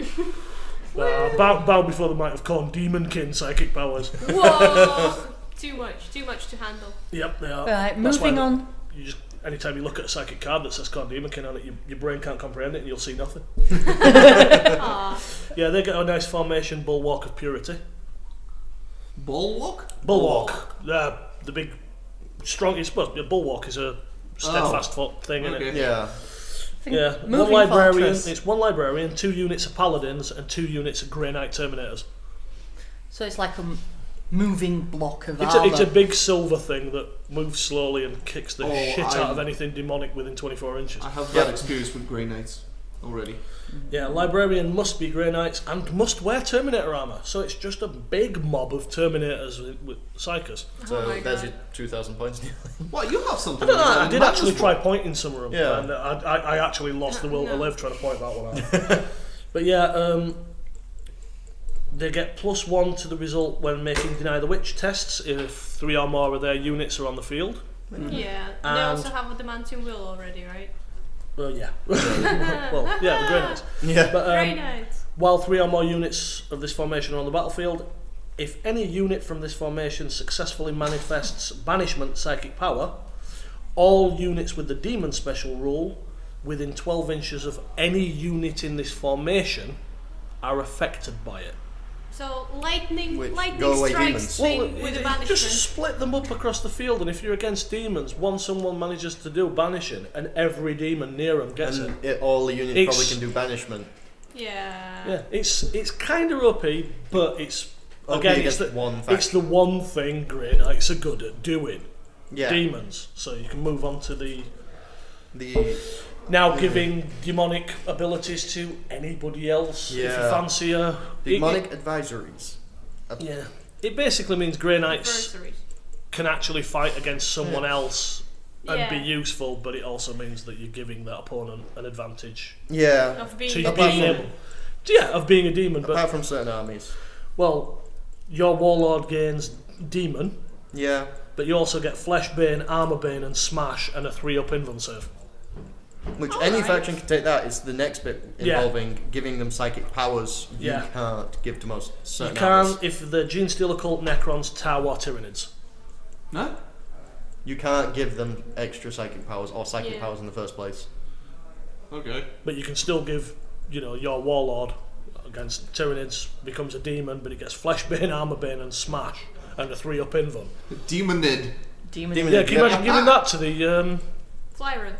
Bow before the might of Corn, Demonkin psychic powers. Whoa! Too much to handle. Yep, they are. Right, That's why moving on. You just anytime you look at a psychic card that says Corn Demonkin on it, your brain can't comprehend it and you'll see nothing. Aw. Yeah, they get a nice formation, Bulwark of Purity. bulwark. Bulwark, the big, strong. It's well, Bulwark is a steadfast foot thing, isn't it? Okay. Yeah. Yeah, one Moving librarian. Fortress. It's one librarian, 2 units of paladins, and 2 units of Grey Knight Terminators. So it's like a moving block of It's armor. a big silver thing that moves slowly and kicks the Oh, shit out I'm- of anything demonic within 24 inches. I have Yeah. bad experience with Grey Knights already. Yeah, librarian must be Grey Knights and must wear Terminator armor. So it's just a big mob of Terminators with Psychers. So Oh my there's God. your 2,000 points. What, you have something? I don't know. like that I in did Madness actually War? try pointing some of them, Yeah. and I actually lost the will to No. live trying to point that one out. But yeah, they get +1 to the result when making Deny the Witch tests if 3 or more of their units are on the field. Yeah. They And- also have a Demantium Will already, right? Well, yeah. Well, yeah, the Grey Knights. Yeah. But Very nice. while 3 or more units of this formation are on the battlefield, if any unit from this formation successfully manifests Banishment Psychic Power, all units with the Demon Special rule within 12 inches of any unit in this formation are affected by it. So lightning Which lightning go away strikes demons. thing with a Just banishment. split them up across the field, and if you're against demons, someone manages to do banishing, and every demon near them gets it. And all the units It's- probably can do banishment. Yeah. Yeah, it's kind of OP, but it's OP again it's against the, one it's faction. the one thing Grey Knights are good at doing. Yeah. Demons. So you can move on to the The now giving demonic abilities to anybody else if you Yeah. fancy a demonic advisories. yeah. It basically means Grey Knights Adversaries. can actually fight against someone else and Yeah. be useful, but it also means that you're giving that opponent an advantage Yeah. Of being to you Apart being from- able. Yeah, of being a demon, but Apart from certain armies. well, your warlord gains demon, Yeah. but you also get flesh bane, armor bane, and smash, and a 3-up invuln save. Which any Alright. faction can take that. It's the next bit Yeah. involving giving them psychic powers you Yeah. can't give to most You certain can armies. if the Gene Steel Occult Necrons, Tau, or Tyranids. No? You can't give them extra psychic powers or psychic Yeah. powers in the first place. Okay. But you can still give, your warlord against Tyranids becomes a demon, but it gets flesh bane, armor bane, and smash, and a 3-up invuln. Demonid. Demon. Demon- Yeah, can you imagine giving that to the Flyrant.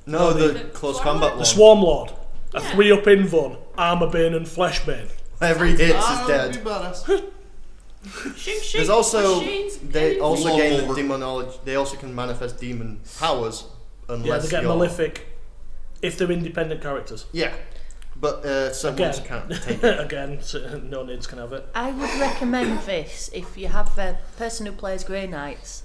No, No, the the close Swarm combat Lord? one. Swarm Lord? A Yeah. 3-up invuln, armor bane, and flesh bane. Every hit Ah, is that'd dead. be badass. There's also they also gain the over. demonology. They also can manifest demon powers unless they get you're- malefic if they're independent characters. Yeah, but some Again. ones can't take it. Again, no nids can have it. I would recommend this if you have a person who plays Grey Knights.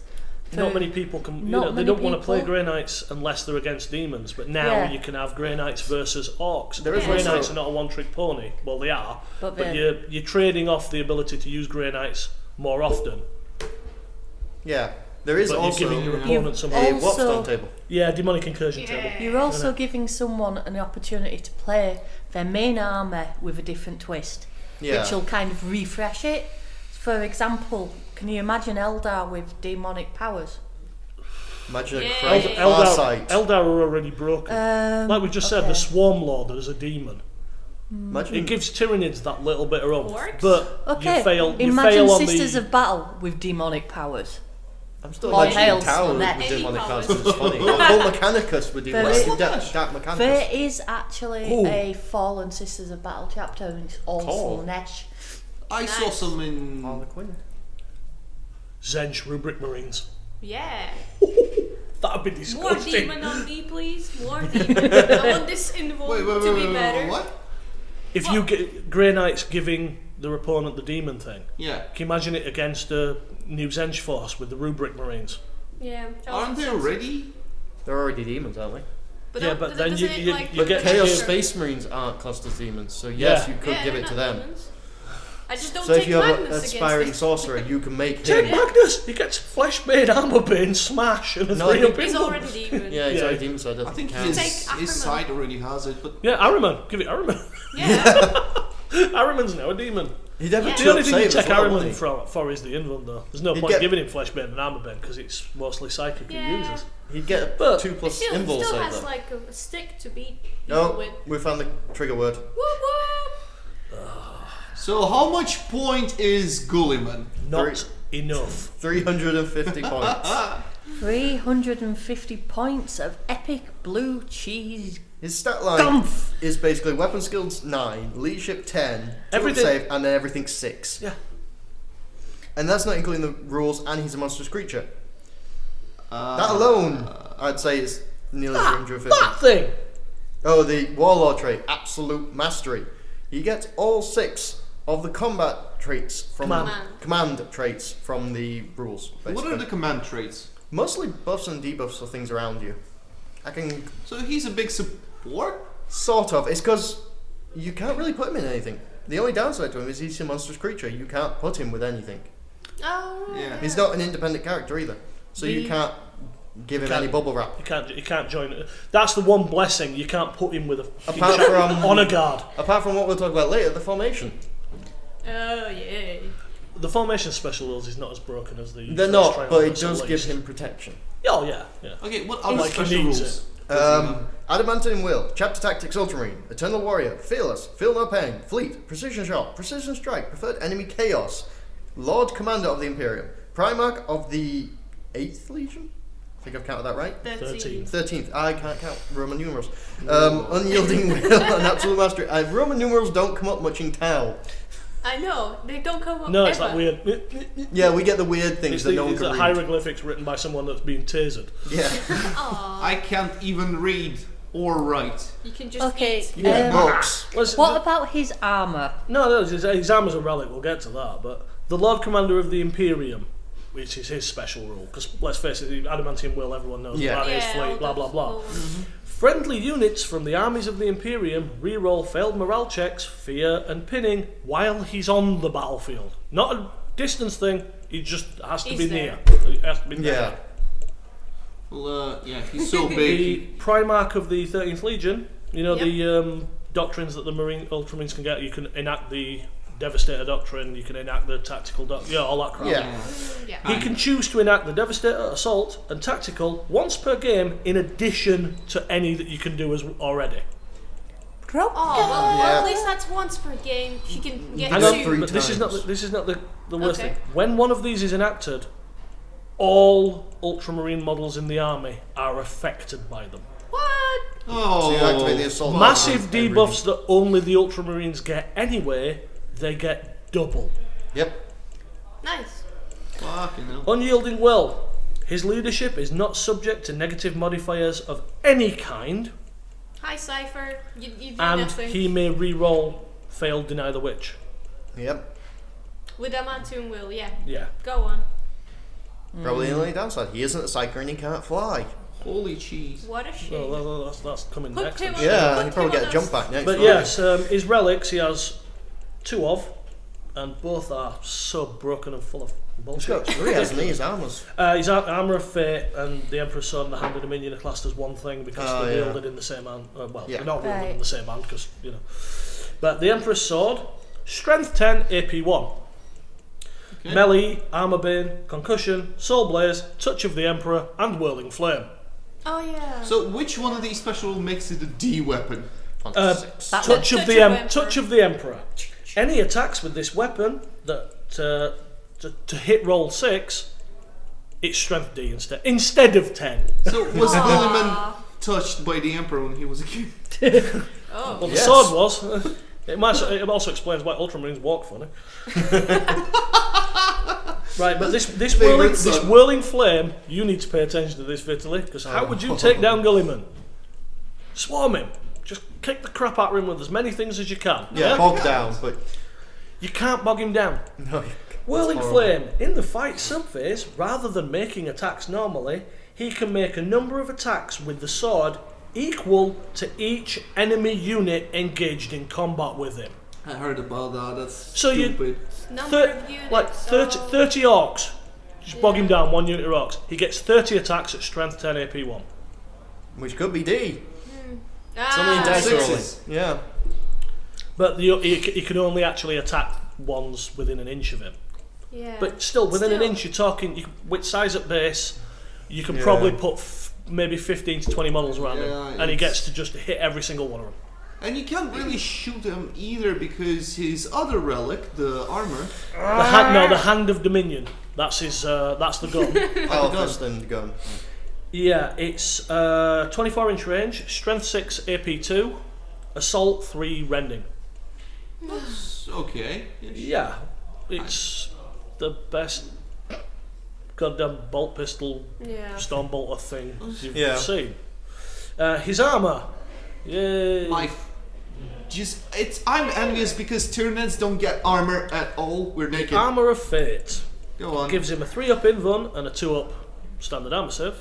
Not many people can. You Not know, they many don't want to play people. Grey Knights unless they're against demons. But now Yeah. you can have Grey Knights versus Orcs. There is Grey also- Knights are not a one-trick pony. Well, they are, But but you're trading off the ability to use Grey Knights more often. Yeah, there is But also you're giving your You- opponent some. a Also- Whatstone table. Yeah, demonic incursion Yeah. table. You're also giving someone an opportunity to play their main army with a different twist, Yeah, which will kind of refresh it. For example, can you imagine Eldar with demonic powers? imagine Yeah. a crazy Eldar, Farsight. Eldar are already broken. Um, Like we just said, okay. the Swarm Lord is a demon. Imagine It gives Tyranids that little bit of oomph, Orcs? but Okay, you fail. You imagine fail on Sisters the. of Battle with demonic powers. I'm still All imagining hail towers Slanesh. with demonic Any powers. powers. It's funny. Full Mechanicus with There demonic. is- Dark Mechanicus. There is actually Ooh. a Fallen Sisters of Battle chapter, and it's all Cool. Slanesh. I saw Nice. some in. Harlequin. Zench Rubric Marines. Yeah. That'd be More disgusting. demon on me, please. More demon. I want this involved to be better. What? If you get Grey Knights giving their opponent the demon thing, Yeah. can you imagine it against a new Zench force with the Rubric Marines? Yeah. Aren't they already? They're already demons, aren't they? But Yeah, don't- but does then it- you- doesn't it, you- like, you put get them Chaos under- Space Marines aren't classed as demons, so yes, Yeah. you could Yeah, give they're it to not them. demons. I just don't So if take you have Magnus an against aspiring it. sorcerer, you can make Take him. Magnus! He gets flesh-made armor bane smash and a No, I 3 think- up He's in already demon. Yeah, he's Yeah. already demon, so I don't I think count. his Take Ackerman. side already has it, but Yeah, Ahriman. Give it Ahriman. Yeah. Ahriman's now a demon. He'd have a Yeah. The only tilt thing you save as take well, Ahriman wouldn't he? for is the invuln, though. There's no He'd point get- giving him flesh bane and armor bane because it's mostly psychic he Yeah. uses. He'd get a But- 2 It plus still, invul still save has though. like a stick to beat people No, with. we found the trigger word. Whoop whoop. so how much point is Guilliman? Not enough. 350 points. 350 points of epic blue cheese. His stat line Gumph! is basically weapon skills 9, leadership 10, Everything- save, and then everything 6. Yeah. And that's not including the rules, and he's a monstrous creature. That alone, I'd say, is nearly 350. That thing! Oh, the warlord trait, absolute mastery. He gets all 6 of the combat traits from command traits from the rules. What Basically. are the command traits? Mostly buffs and debuffs for things around you. I can So he's a big support? sort of. It's because you can't really put him in anything. The only downside to him is he's a monstrous creature. You can't put him with anything. Oh. Yeah. He's not an independent character either, so you The- can't give him Can't- any bubble wrap. You can't join it. That's the one blessing. You can't put him with a Apart from honor guard. apart from what we'll talk about later, the formation. Oh yeah. The formation special rules is not as broken as the. They're first not, but it Triumvirates, does at give least. him protection. Oh yeah, yeah. Okay, what other Like he special needs rules? Adamantine Will, Chapter Tactics Ultramarine, Eternal Warrior, Fearless, Feel No Pain, Fleet, Precision Shot, Precision Strike, Preferred Enemy Chaos, Lord Commander of the Imperium, Primarch of the 8th Legion? I think I've counted that right. 13. 13th. I can't count Roman numerals. Unyielding Will and Absolute Mastery. Roman numerals don't come up much in Tau. I know. They don't come up. No, it's ever. that weird. Yeah, we get the weird things It's that the, no one it's can the read. hieroglyphics written by someone that's being tasered. Yeah. Aw. I can't even read or write. You can just Okay, eat. You get Um, books. what about his armour? No, his armor's a relic. We'll get to that. But the Lord Commander of the Imperium, which is his special rule, because let's face it, the Adamantium Will, everyone knows Yeah. about his Yeah, fleet, all blah blah those blah. rules. Friendly units from the armies of the Imperium reroll failed morale checks, fear, and pinning while he's on the battlefield. Not a distance thing. He just has to He's be there. near. He has to be Yeah. near. Well, yeah, he's so The big. Primarch of the 13th Legion, you know, Yep. the doctrines that the Ultramarines can get. You can enact the Devastator Doctrine, you can enact the Tactical Doctrine, yeah, all that crap. Yeah. Yeah. He can choose to enact the Devastator, Assault, and Tactical once per game, in addition to any that you can do as already. Oh, well, Yeah. at least that's once per game. She can get Hang Hang on, two. three but this is not times. the worst Okay. thing. When one of these is enacted, all Ultramarine models in the army are affected by them. What? Oh, So you activate the assault. Massive every- debuffs that only the Ultramarines get anyway, they get double. Yep. Nice. Fucking hell. Unyielding will. His leadership is not subject to negative modifiers of any kind, Hi, Cypher. You do and nothing. he may re-roll failed deny the witch. Yep. With Adamantium will, yeah. Yeah. Go on. Probably the only downside. He isn't a psyker and he can't fly. Holy cheese. What a shame. Well, that's coming Put next. him I'm on- sure. Yeah, Put he'd probably him get on a jump us. back next. But won't he? yes, his relics he has 2 of, and both are so broken and full of He's bullshit. got 3, hasn't he? His armors. His Armour of Fate and the Emperor's Sword and the Hand of Dominion are classed as one thing because Oh, they're yeah. wielded in the same hand. Yeah. They're not wielded Right. in the same hand because, you know. But the Emperor's Sword, Strength 10, AP 1. Okay. Melee, Armour Bane, Concussion, Soul Blaze, Touch of the Emperor, and Whirling Flame. Oh, yeah. So which one of these special makes it a D weapon? Uh, 6. That Touch of Touch the of Emperor. Touch of the Emperor. Any attacks with this weapon that to hit roll 6, it's Strength D instead of 10. So was Aw. Guilliman touched by the Emperor when he was a kid? Oh. Well, the Yes. sword was. It also explains why Ultramarines walk funny. Right, but this Favourite son. whirling flame, you need to pay attention to this, Vitaly, because how would you take down Guilliman? Swarm him. Just kick the crap out of him with as many things as you can. Yeah, bog down, but You can't bog him down. no. Whirling horrible. Flame, in the fight subphase, rather than making attacks normally, he can make a number of attacks with the sword equal to each enemy unit engaged in combat with him. I heard about that. That's So you- stupid. Number of units. Like 30 orcs, just bog him down, 1 unit of orcs. He gets 30 attacks at strength 10 AP 1. Which could be D. Ah, Something in dice Sixes. rolling. Yeah. But he can only actually attack ones within an inch of him. Yeah. But still, within an Still. inch, you're talking, with size at base, you can Yeah. probably put maybe 15 to 20 models around him, Yeah, and he it's- gets to just hit every single one of them. And you can't really shoot him either because his other relic, the armor, The Hand of Dominion. That's his. That's the gun. Oh, fist and gun. Yeah, it's 24-inch range, strength 6 AP 2, assault 3 rending. it's okay. Yeah, it's the best goddamn bolt pistol Yeah. storm bolter thing you've Yeah. seen. His armor, yay! I'm envious because Tyranids don't get armor at all. We're naked. Armor of Fate Go on. gives him a 3-up invuln and a 2-up standard armor save,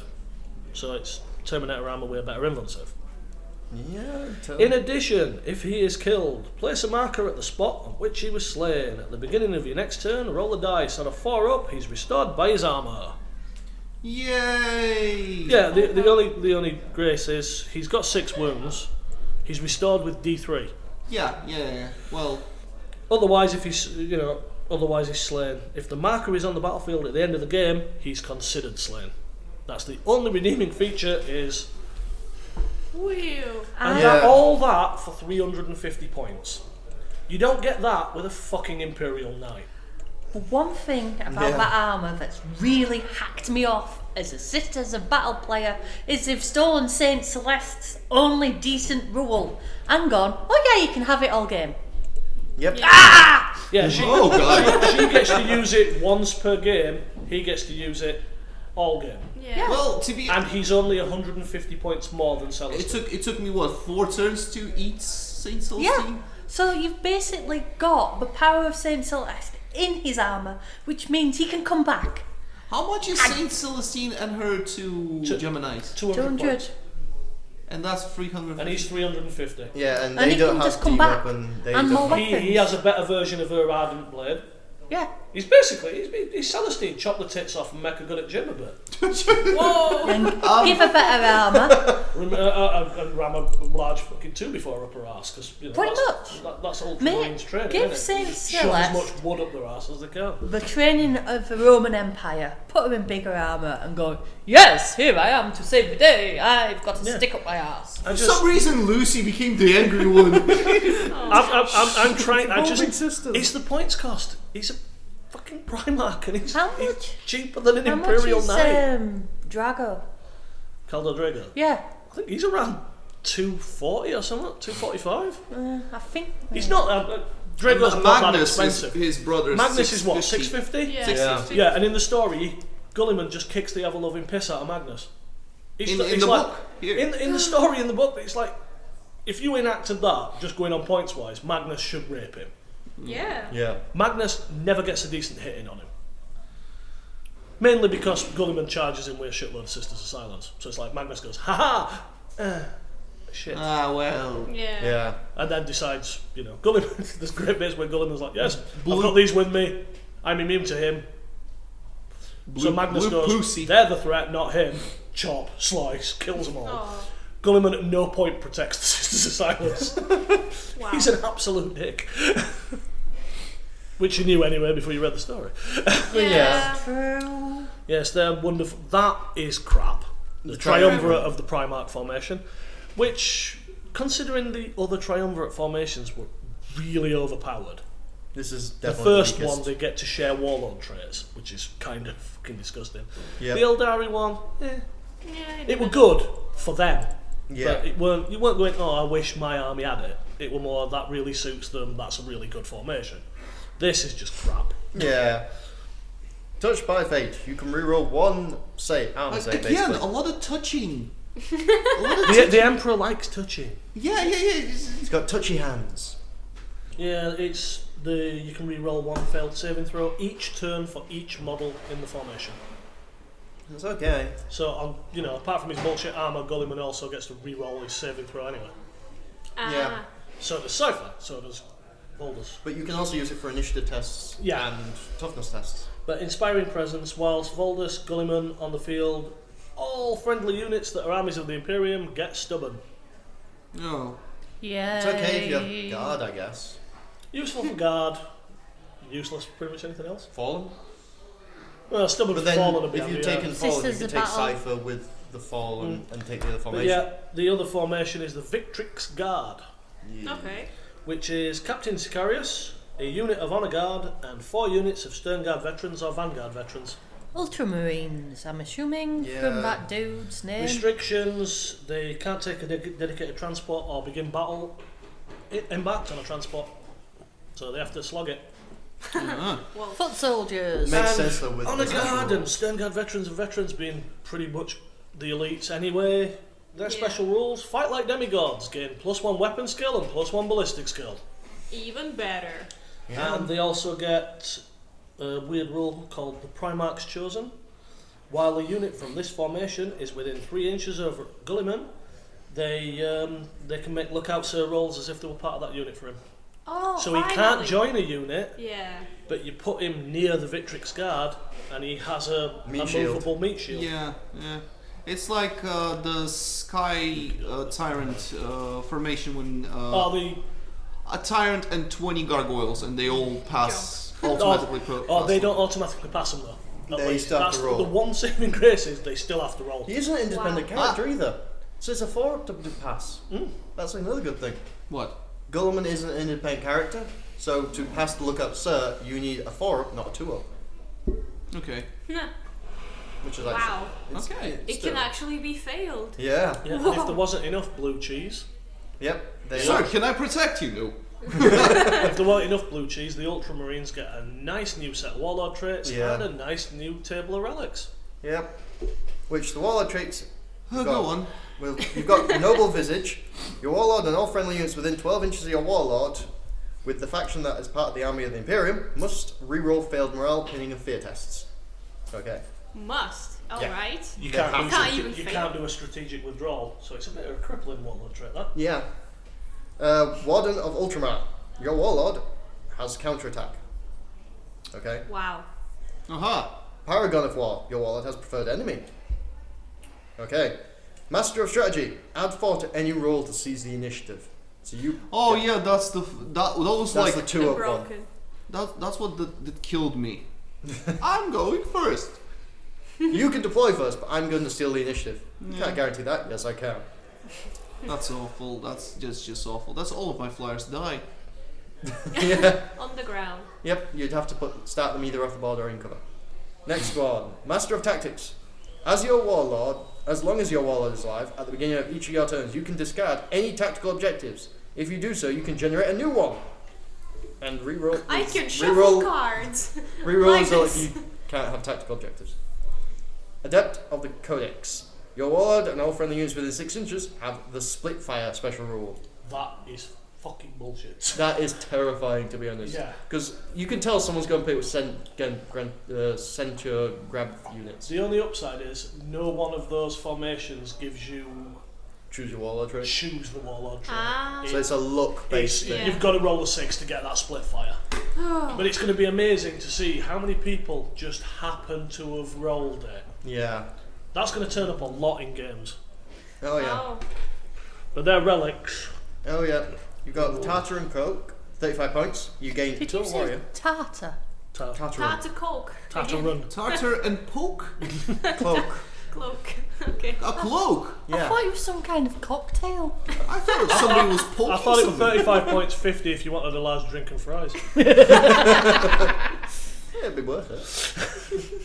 so it's Terminator armor with a better invuln save. Yeah. In addition, if he is killed, place a marker at the spot on which he was slain. At the beginning of your next turn, roll a dice. On a 4-up, he's restored by his armor. Yay! Yeah, the only grace is he's got 6 wounds. He's restored with D3. Yeah. Well, Otherwise, if he's otherwise he's slain. If the marker is on the battlefield at the end of the game, he's considered slain. That's the only redeeming feature is, Whew. and Yeah. all that for 350 points. You don't get that with a fucking Imperial Knight. One thing about Yeah. that armour that's really hacked me off as a battle player is they've stolen Saint Celeste's only decent rule and gone, oh yeah, you can have it all game. Yep. Yeah, she, oh god. she gets to use it once per game. He gets to use it all game, Yeah. Well, to be and he's only 150 points more than Celestine. it took me what 4 turns to eat Saint Celestine. Yeah. So you've basically got the power of Saint Celeste in his armour, which means he can come back. How much is Saint Celestine and her two Geminis? 200 200. points, And that's 300. and he's 350. Yeah, and And they he don't can have just come D back weapon. They and don't more have- He has a better version of her Ardent Blade. Yeah. He's basically he's Celestine. Chop the tits off and make her good at gym a bit. Whoa. And give a better armour. And ram a large fucking 2 before up her ass because Pretty that's Ultramarines Mate, training. give Isn't Saint it? Shove as Celeste much wood up their ass as they can. the training of the Roman Empire, put her in bigger armour and go, yes, here I am to save the day. I've got to Yeah. stick up my ass. I For just, some reason, Lucy became the angry one. I'm trying. I just. Evolving system. It's the points cost. He's a fucking Primarch, and he's, How he's much? cheaper than an How much Imperial is Knight. Drago? Caldo Drago. Yeah, I think he's around 240 or something. 245. I think. He's not. Drago's not that Magnus expensive. is his brother's. Magnus is what, 650? 650? Yeah. 650. Yeah, and in the story, Guilliman just kicks the ever-loving piss out of Magnus. In the book, here. In the story, in the book, it's like, if you enacted that, just going on points-wise, Magnus should rape him. Yeah. Yeah. Magnus never gets a decent hit in on him. Mainly because Guilliman charges him with a shitload of Sisters of Silence. So it's like, Magnus goes, ha-ha! Shit. Well. Yeah. Yeah. And then decides, Guilliman, there's great bits where Guilliman's like, yes, Blue- I've got these with me, I'm immune to him. So Magnus blue goes, pussy. they're the threat, not him. Chop, slice, kills them all. Oh, Gulliman at no point protects the Sisters of Silence. wow. He's an absolute dick. Which you knew anyway before you read the story. yeah. True. Yes, they're wonderful. That is crap. The Triumvirate of the Primarch formation, which, considering the other Triumvirate formations, were really overpowered. This is The definitely first weakest. one, they get to share Warlord traits, which is kind of fucking disgusting. Yep. The Eldari one, Yeah, it were good for them. Yeah. But you weren't going, oh, I wish my army had it. It were more, that really suits them, that's a really good formation. This is just crap. Yeah. Touched by fate, you can reroll one arm save Again, basically. a lot of touching. The Emperor likes touching. Yeah. He's got touchy hands. Yeah, it's you can re-roll one failed saving throw each turn for each model in the formation. It's okay. So, apart from his bullshit armor, Guilliman also gets to re-roll his saving throw anyway. Yeah. So does Cypher, so does Boulders. But you can also use it for initiative tests Yeah. and toughness tests. But Inspiring Presence, whilst Voldus, Guilliman on the field, all friendly units that are armies of the Imperium get stubborn. Oh. Yeah. It's okay if you're guard, I guess. Useful for guard, useless for pretty much anything else. Fallen? Well, stubborn But for then, fallen a bit. if you've yeah. taken fallen, you Sisters can of take Battle. Cypher with the fallen and take the other But formation. yeah, the other formation is the Victrix Guard, Yeah. Okay. which is Captain Sicarius, a unit of Honour Guard, and 4 units of Stern Guard veterans or Vanguard veterans. Ultramarines, I'm assuming Yeah. from that dude's name. Restrictions: they can't take a dedicated transport or begin battle embarked on a transport, so they have to slog it. Uh-huh. Well, Foot soldiers. Makes And sense though with Honour the Guard natural. and Stern Guard veterans being pretty much the elites anyway. Their Yeah. special rules: fight like demigods, gain +1 weapon skill and +1 ballistic skill. even better. Yeah. And they also get a weird rule called the Primarch's Chosen. While a unit from this formation is within 3 inches of Guilliman, they can make lookout sir rolls as if they were part of that unit for him. Oh, So he can't finally. join a unit, Yeah. but you put him near the Victrix Guard, and he has a Meat shield. movable meat shield. Yeah. It's like the Sky Tyrant formation when a Tyrant and 20 gargoyles, and they all pass automatically. They don't automatically pass them though. At They least. still have That's to roll. the one saving grace is they still have to roll. He isn't an independent Wow. character either. So it's a 4-up to pass. That's another good thing. What? Guilliman isn't an independent character, so to pass the lookup sir, you need a 4-up, not a 2-up. Okay. Which is Wow. actually... Okay. It can actually be failed. Yeah. Yeah, and if there wasn't enough blue cheese, Yep. They Sir, can I protect you? No. if there weren't enough blue cheese, the Ultramarines get a nice new set of Warlord traits Yeah. and a nice new table of relics. Yep. Which the Warlord traits... you've Go got- on. Well, you've got Noble Visage, your Warlord and all friendly units within 12 inches of your Warlord, with the faction that is part of the army of the Imperium, must reroll failed morale, pinning and fear tests. Okay. Must. Alright. You They can't, have do, to. Can't strate- even you fail. can't do a strategic withdrawal, so it's a bit of a crippling Warlord trait, that. Yeah. Warden of Ultramar, your Warlord has counterattack. Okay. Wow. Aha. Paragon of War, your Warlord has preferred enemy. Okay. Master of Strategy, add 4 to any roll to seize the initiative. So you. Oh yeah, that's the that was That's like the 2-up one. Broken. that's what that killed me. I'm going first. You can deploy first, but I'm going to steal the initiative. Can't guarantee that. Yes, I can. That's awful. That's just awful. That's all of my flyers die. Yeah. On the ground. Yep, you'd have to start them either off the board or in cover. Next one, Master of Tactics. As long as your Warlord is alive, at the beginning of each of your turns, you can discard any tactical objectives. If you do so, you can generate a new one. And reroll. I can shuffle cards. Reroll so Minus. you can't have tactical objectives. Adept of the Codex. Your warlord and all friendly units within 6 inches have the split fire special rule. That is fucking bullshit. That is terrifying, to be honest. Yeah. Because you can tell someone's going to play with Centaur grab units. The only upside is no one of those formations gives you Choose your warlord trait. choose the warlord trait. Ah. So it's a luck based thing. Yeah. You've got to roll a 6 to get that split fire. But it's going to be amazing to see how many people just happen to have rolled it. Yeah. That's going to turn up a lot in games. Oh yeah. Oh. But they're relics. Oh yeah. You've got the Tartar and Coke, 35 points. You gain Did you Total say Warrior. tartar? Tartar Tartar Coke. Tartar run. Tartar and poke? Cloak. Cloak. Okay. A cloak? I Yeah. thought it was some kind of cocktail. I thought somebody was poking I thought it was something. 35 points, 50 if you wanted a large drink and fries. Yeah, it'd be worth it.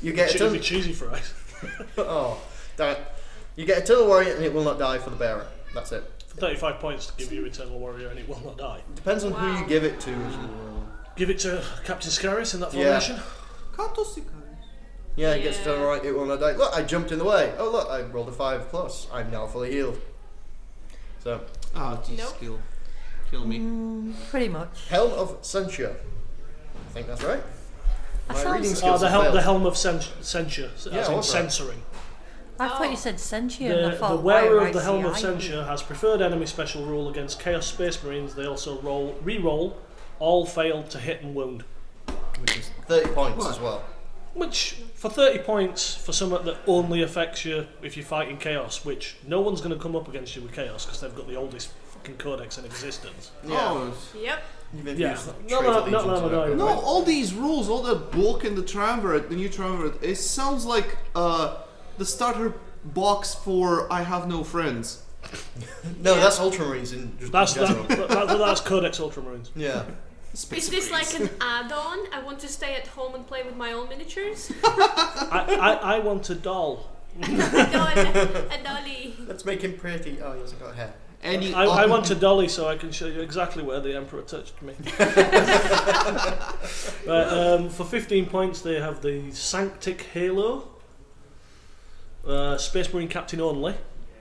You get It'd a be cheesy fries. Oh, damn it. You get Eternal Warrior and it will not die for the bearer. That's it. For 35 points to give you Eternal Warrior and it will not die. Depends on who Wow. you give it to. Give it to Captain Scaris in that Yeah. formation. Yeah, it gets Yeah. Eternal Warrior, it will not die. Look, I jumped in the way. Oh look, I rolled a 5+. I'm now fully healed. So, Ah, jeez, Nope. kill me. Pretty much. Helm of Censure. I think that's right. That My sounds- reading Oh, skills the, have failed. the Helm of Censure, Yeah, as in what's that? censoring. I thought you said sentient. I The thought, wearer why of the Helm of ICI? Censure has preferred enemy special rule against Chaos Space Marines. They also re-roll all failed to hit and wound. Which is 30 points What? as well. Which, for 30 points, for something that only affects you if you're fighting Chaos, which no one's going to come up against you with Chaos because they've got the oldest fucking codex in existence. Yeah. Oh, Yep. Even if Yeah. you use No, trade no, allegiance no, or no, whatever. no, all these rules, all that bulk in the Triumvirate, the new Triumvirate, it sounds like the starter box for I Have No Friends. No, that's Ultramarines in just That's in general. that's Codex Ultramarines. Yeah. Is this like an add-on? I want to stay at home and play with my own miniatures. I want a doll. A dolly. Let's make him pretty. Oh, he hasn't got hair. Any I want a dolly so I can show you exactly where the Emperor touched me. For 15 points, they have the Sanctic Halo. Space Marine Captain only.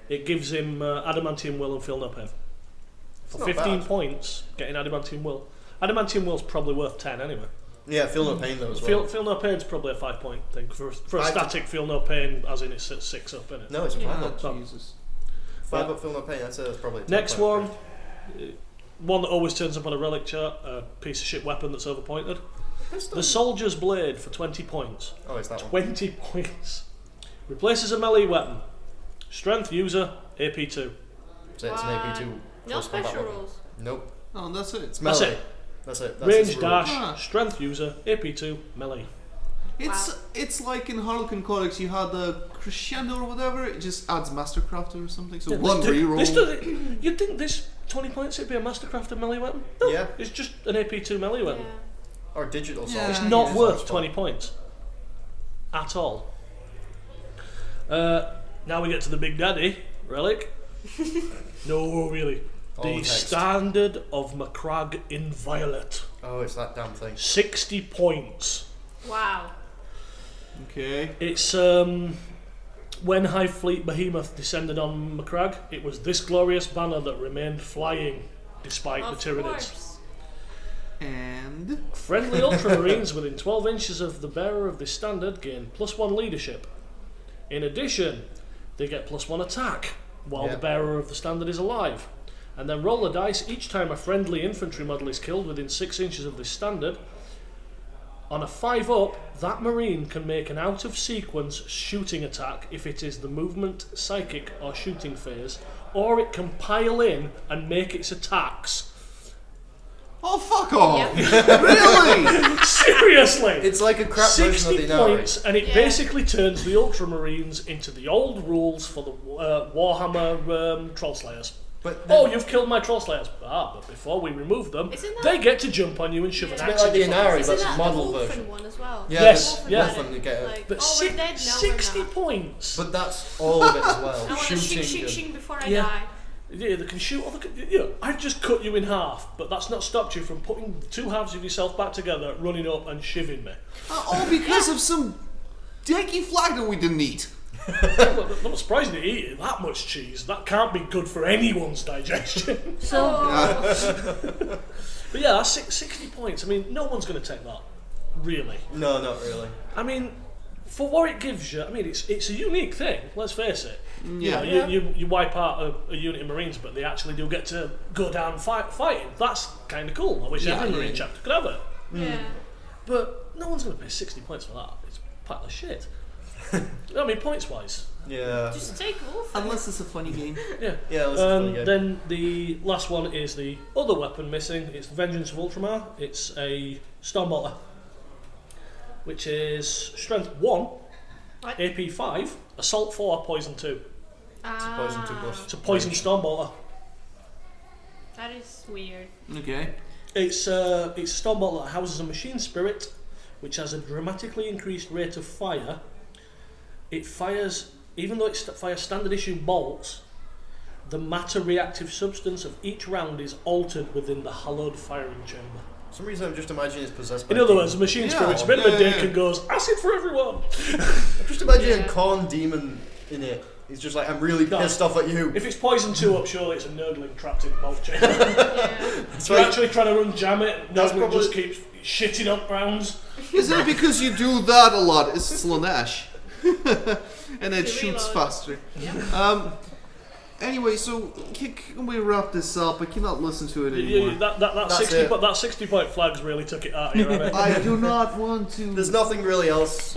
It gives him Adamantium Will and Feel No Pain. For not 15 bad. points, getting Adamantium Will. Adamantium Will's probably worth 10 anyway. Yeah, feel no pain though as well. Feel No Pain's probably a 5 point thing. For a Five- static Feel No Pain, as in it's at 6 up, isn't it? No, it's a Yeah. 5 up. Oh, Jesus. 5 up, feel no pain. That's probably a 10 Next point. one that always turns up on a relic chart, a piece of shit weapon that's overpointed. The Soldier's Blade for 20 points. Oh, it's that one. 20 points. Replaces a melee weapon. Strength user, AP2. So it's an AP2. No close combat special weapon. rules. Nope. Oh, that's it. It's That's melee. it. That's it. That's Range its rule. dash, Ah. strength user, AP2, melee. It's like in Harlequin Codex you had the crescendo or whatever. It just adds Mastercrafter or something. So Yeah, one reroll. You'd think this 20 points it'd be a Mastercrafted melee weapon? No, Yeah. it's just an AP2 melee weapon. Yeah. Or digital sword. Yeah. It's not yeah. worth 20 points. At all. Now we get to the Big Daddy, relic. No, really. All The the text. Standard of Macragge Inviolate. Oh, it's that damn thing. 60 points. Wow. Okay. It's when Hive Fleet Behemoth descended on Macragge, it was this glorious banner that remained flying despite Of the Tyranids. course. And Friendly Ultramarines within 12 inches of the bearer of this standard gain +1 leadership. In addition, they get +1 attack while the Yep. bearer of the standard is alive. And then roll a dice each time a friendly infantry model is killed within 6 inches of this standard. On a 5 up, that marine can make an out of sequence shooting attack if it is the movement, psychic or shooting phase, or it can pile in and make its attacks. oh, fuck off! Yep. Really? Seriously! It's like a crap version of 60 the Inari. points, and it Yeah. basically turns the Ultramarines into the old rules for the Warhammer Troll Slayers. But Oh, you've killed my Troll Slayers. But before we remove them, Isn't that- they get to jump on you and shove Yeah. an It's a bit axe like in the your fucking Inari, face. but Isn't it's that model the Wolfen version. one as well? Yeah, Yes, the yeah. Wolfen, you get Like, But oh, we're dead, no, 60 we're not. points. But that's all of it as well. I want to Shooting. shing and- before I Yeah. die. Yeah, they can shoot, or they can, I've just cut you in half, but that's not stopped you from putting the two halves of yourself back together, running up and shivving me. All because of some janky flag that we didn't eat. I'm not surprised you eat that much cheese. That can't be good for anyone's digestion. So, But yeah, that's 60 points. I mean, no one's going to take that, really. No, not really. I mean, for what it gives you, I mean, it's a unique thing, let's face it. Yeah. You wipe out a unit of Marines, but they actually do get to go down fighting. That's kind of cool. I wish every Marine chapter could have it. Yeah. But no one's going to pay 60 points for that. It's a pile of shit. I mean, points-wise. Yeah. Just take Wolf. Unless it's a funny game. Yeah. Yeah, let's funny game. Then the last one is the other weapon missing. It's Vengeance of Ultramar. It's a Stormbolter, which is Strength 1, What? AP 5, Assault 4, Poison 2. It's a poison 2+. It's a Poison Stormbolter. That is weird. Okay. It's a Stormbolter that houses a Machine Spirit, which has a dramatically increased rate of fire. It fires, even though it fires standard issue bolts, the matter reactive substance of each round is altered within the hallowed firing chamber. For some reason I'm just imagining it's possessed by In other words, the Machine Spirit's a bit of a dick and goes, acid for everyone! I'm just imagining a corn demon in it. He's just like, I'm really pissed off at you. If it's Poison 2 up, surely it's a nerdling trapped in the bolt chamber. Yeah. So you're actually trying to jam it, That's Nerdling probably- just keeps shitting up rounds. Isn't it because you do that a lot? It's Slanesh. And it To shoots reload. faster. Anyway, so can we wrap this up? I cannot listen to it anymore. That 60 point flags really took it out of you, right? I do not want to. There's nothing really else.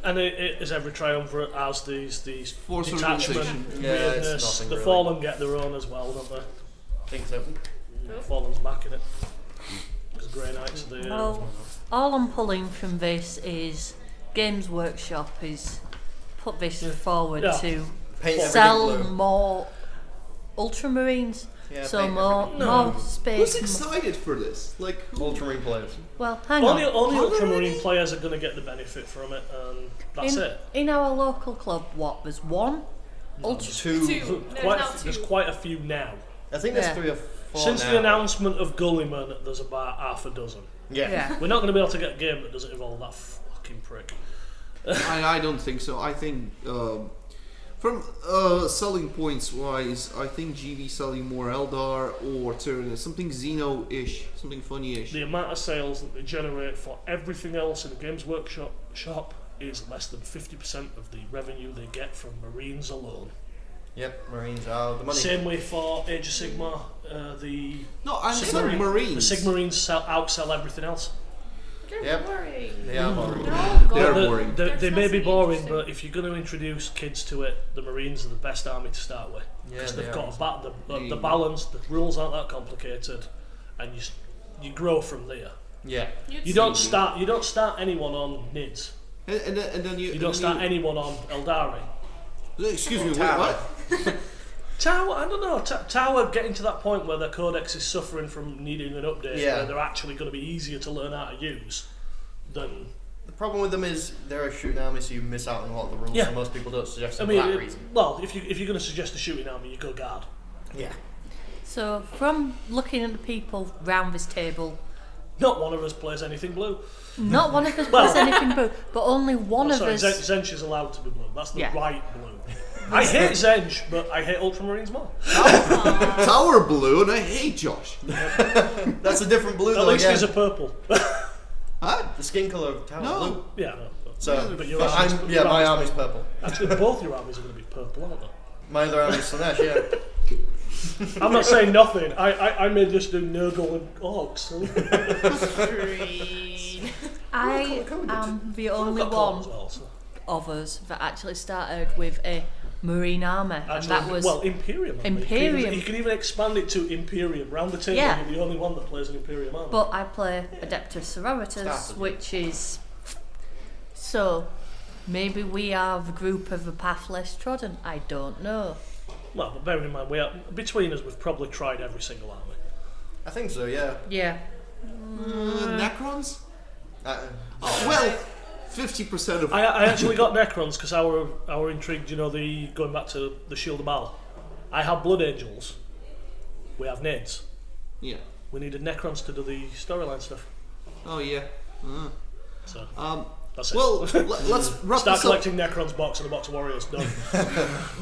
And it is every Triumvirate has these Force detachment, organization. Yeah, it's weirdness. nothing The really. Fallen get their own as well, don't they? I think so. The Fallen's back in it. Because Grey Knights are the... well, all I'm pulling from this is Games Workshop is put this forward Yeah. to Paint sell everything blue. more Ultramarines. Yeah, So paint more everything more Who's space. excited for this? Like, who? Ultramarine players. Well, hang only on. Ultramarine players are going to get the benefit from it, and that's it. In our local club, there's one Ultra. Two. Two. There's now There's two. quite a few now. I think there's Yeah. 3 or 4 Since now. the announcement of Guilliman, there's about half a dozen. Yeah. Yeah. We're not going to be able to get a game that doesn't involve that fucking prick. I don't think so. I think from selling points wise, I think GV selling more Eldar or Tyrannus, something Xeno-ish, something funny-ish. The amount of sales that they generate for everything else in the Games Workshop shop is less than 50% of the revenue they get from Marines alone. Yep, Marines are the money. Same way for Age of Sigmar, the No, I'm Sigmarine- saying Marines. The Sigmarines outsell everything else. They're Yep. boring. They are boring. They're all gone. They're They- boring. They, There's they may be nothing boring, interesting. but if you're going to introduce kids to it, the Marines are the best army to start with. Yeah, Because they they've are. got the balance, the rules aren't that complicated, and you grow from there. Yeah. You don't start anyone on Nids. And then You don't start anyone on Eldari. Excuse me, Tower. what? Tower, I don't know. Tower getting to that point where their codex is suffering from needing an update, Yeah. where they're actually going to be easier to learn how to use than. The problem with them is they're a shooting army, so you miss out on a lot of the rules. Yeah. So most people don't suggest I them mean, for that reason. well, if you're going to suggest a shooting army, you go guard. Yeah. So from looking at the people round this table, Not one of us plays anything blue. not one of us Well- plays anything blue, but only one of Sorry, us. Zench is allowed to be blue. That's the Yeah. right blue. I hate Zench, but I hate Ultramarines more. Tower blue, and I hate Josh. That's a different blue At though. least Again. he's a purple. Huh? The skin colour of Tower No. blue. Yeah, no. So, But your but army's- I'm, your my army's army's purple. Actually, both your armies are going to be purple, aren't they? My other army's Slanesh, yeah. I'm not saying nothing. I may just do Nurgle and Orcs. Green. I colour-coded. am the I've only got Paul one as well, so. of us that actually started with a Marine army, and Actually, that was well, Imperium. I mean. Imperium. You can even expand it to Imperium. Round the table, Yeah. you're the only one that plays an Imperium army. But I play Adeptus Sororitas, Started. which is so maybe we are the group of the path less trodden. I don't know. Well, but bearing in mind, between us, we've probably tried every single army. I think so, yeah. Yeah. Necrons? Uh, Oh, well, 50% of. I actually got Necrons because I were intrigued. You know, the going back to the Shield of Baal. I have Blood Angels. We have Neds. Yeah. We needed Necrons to do the storyline stuff. Oh yeah. So that's it. Well, let's wrap Start this up. collecting Necrons box and a box of Warriors. Done.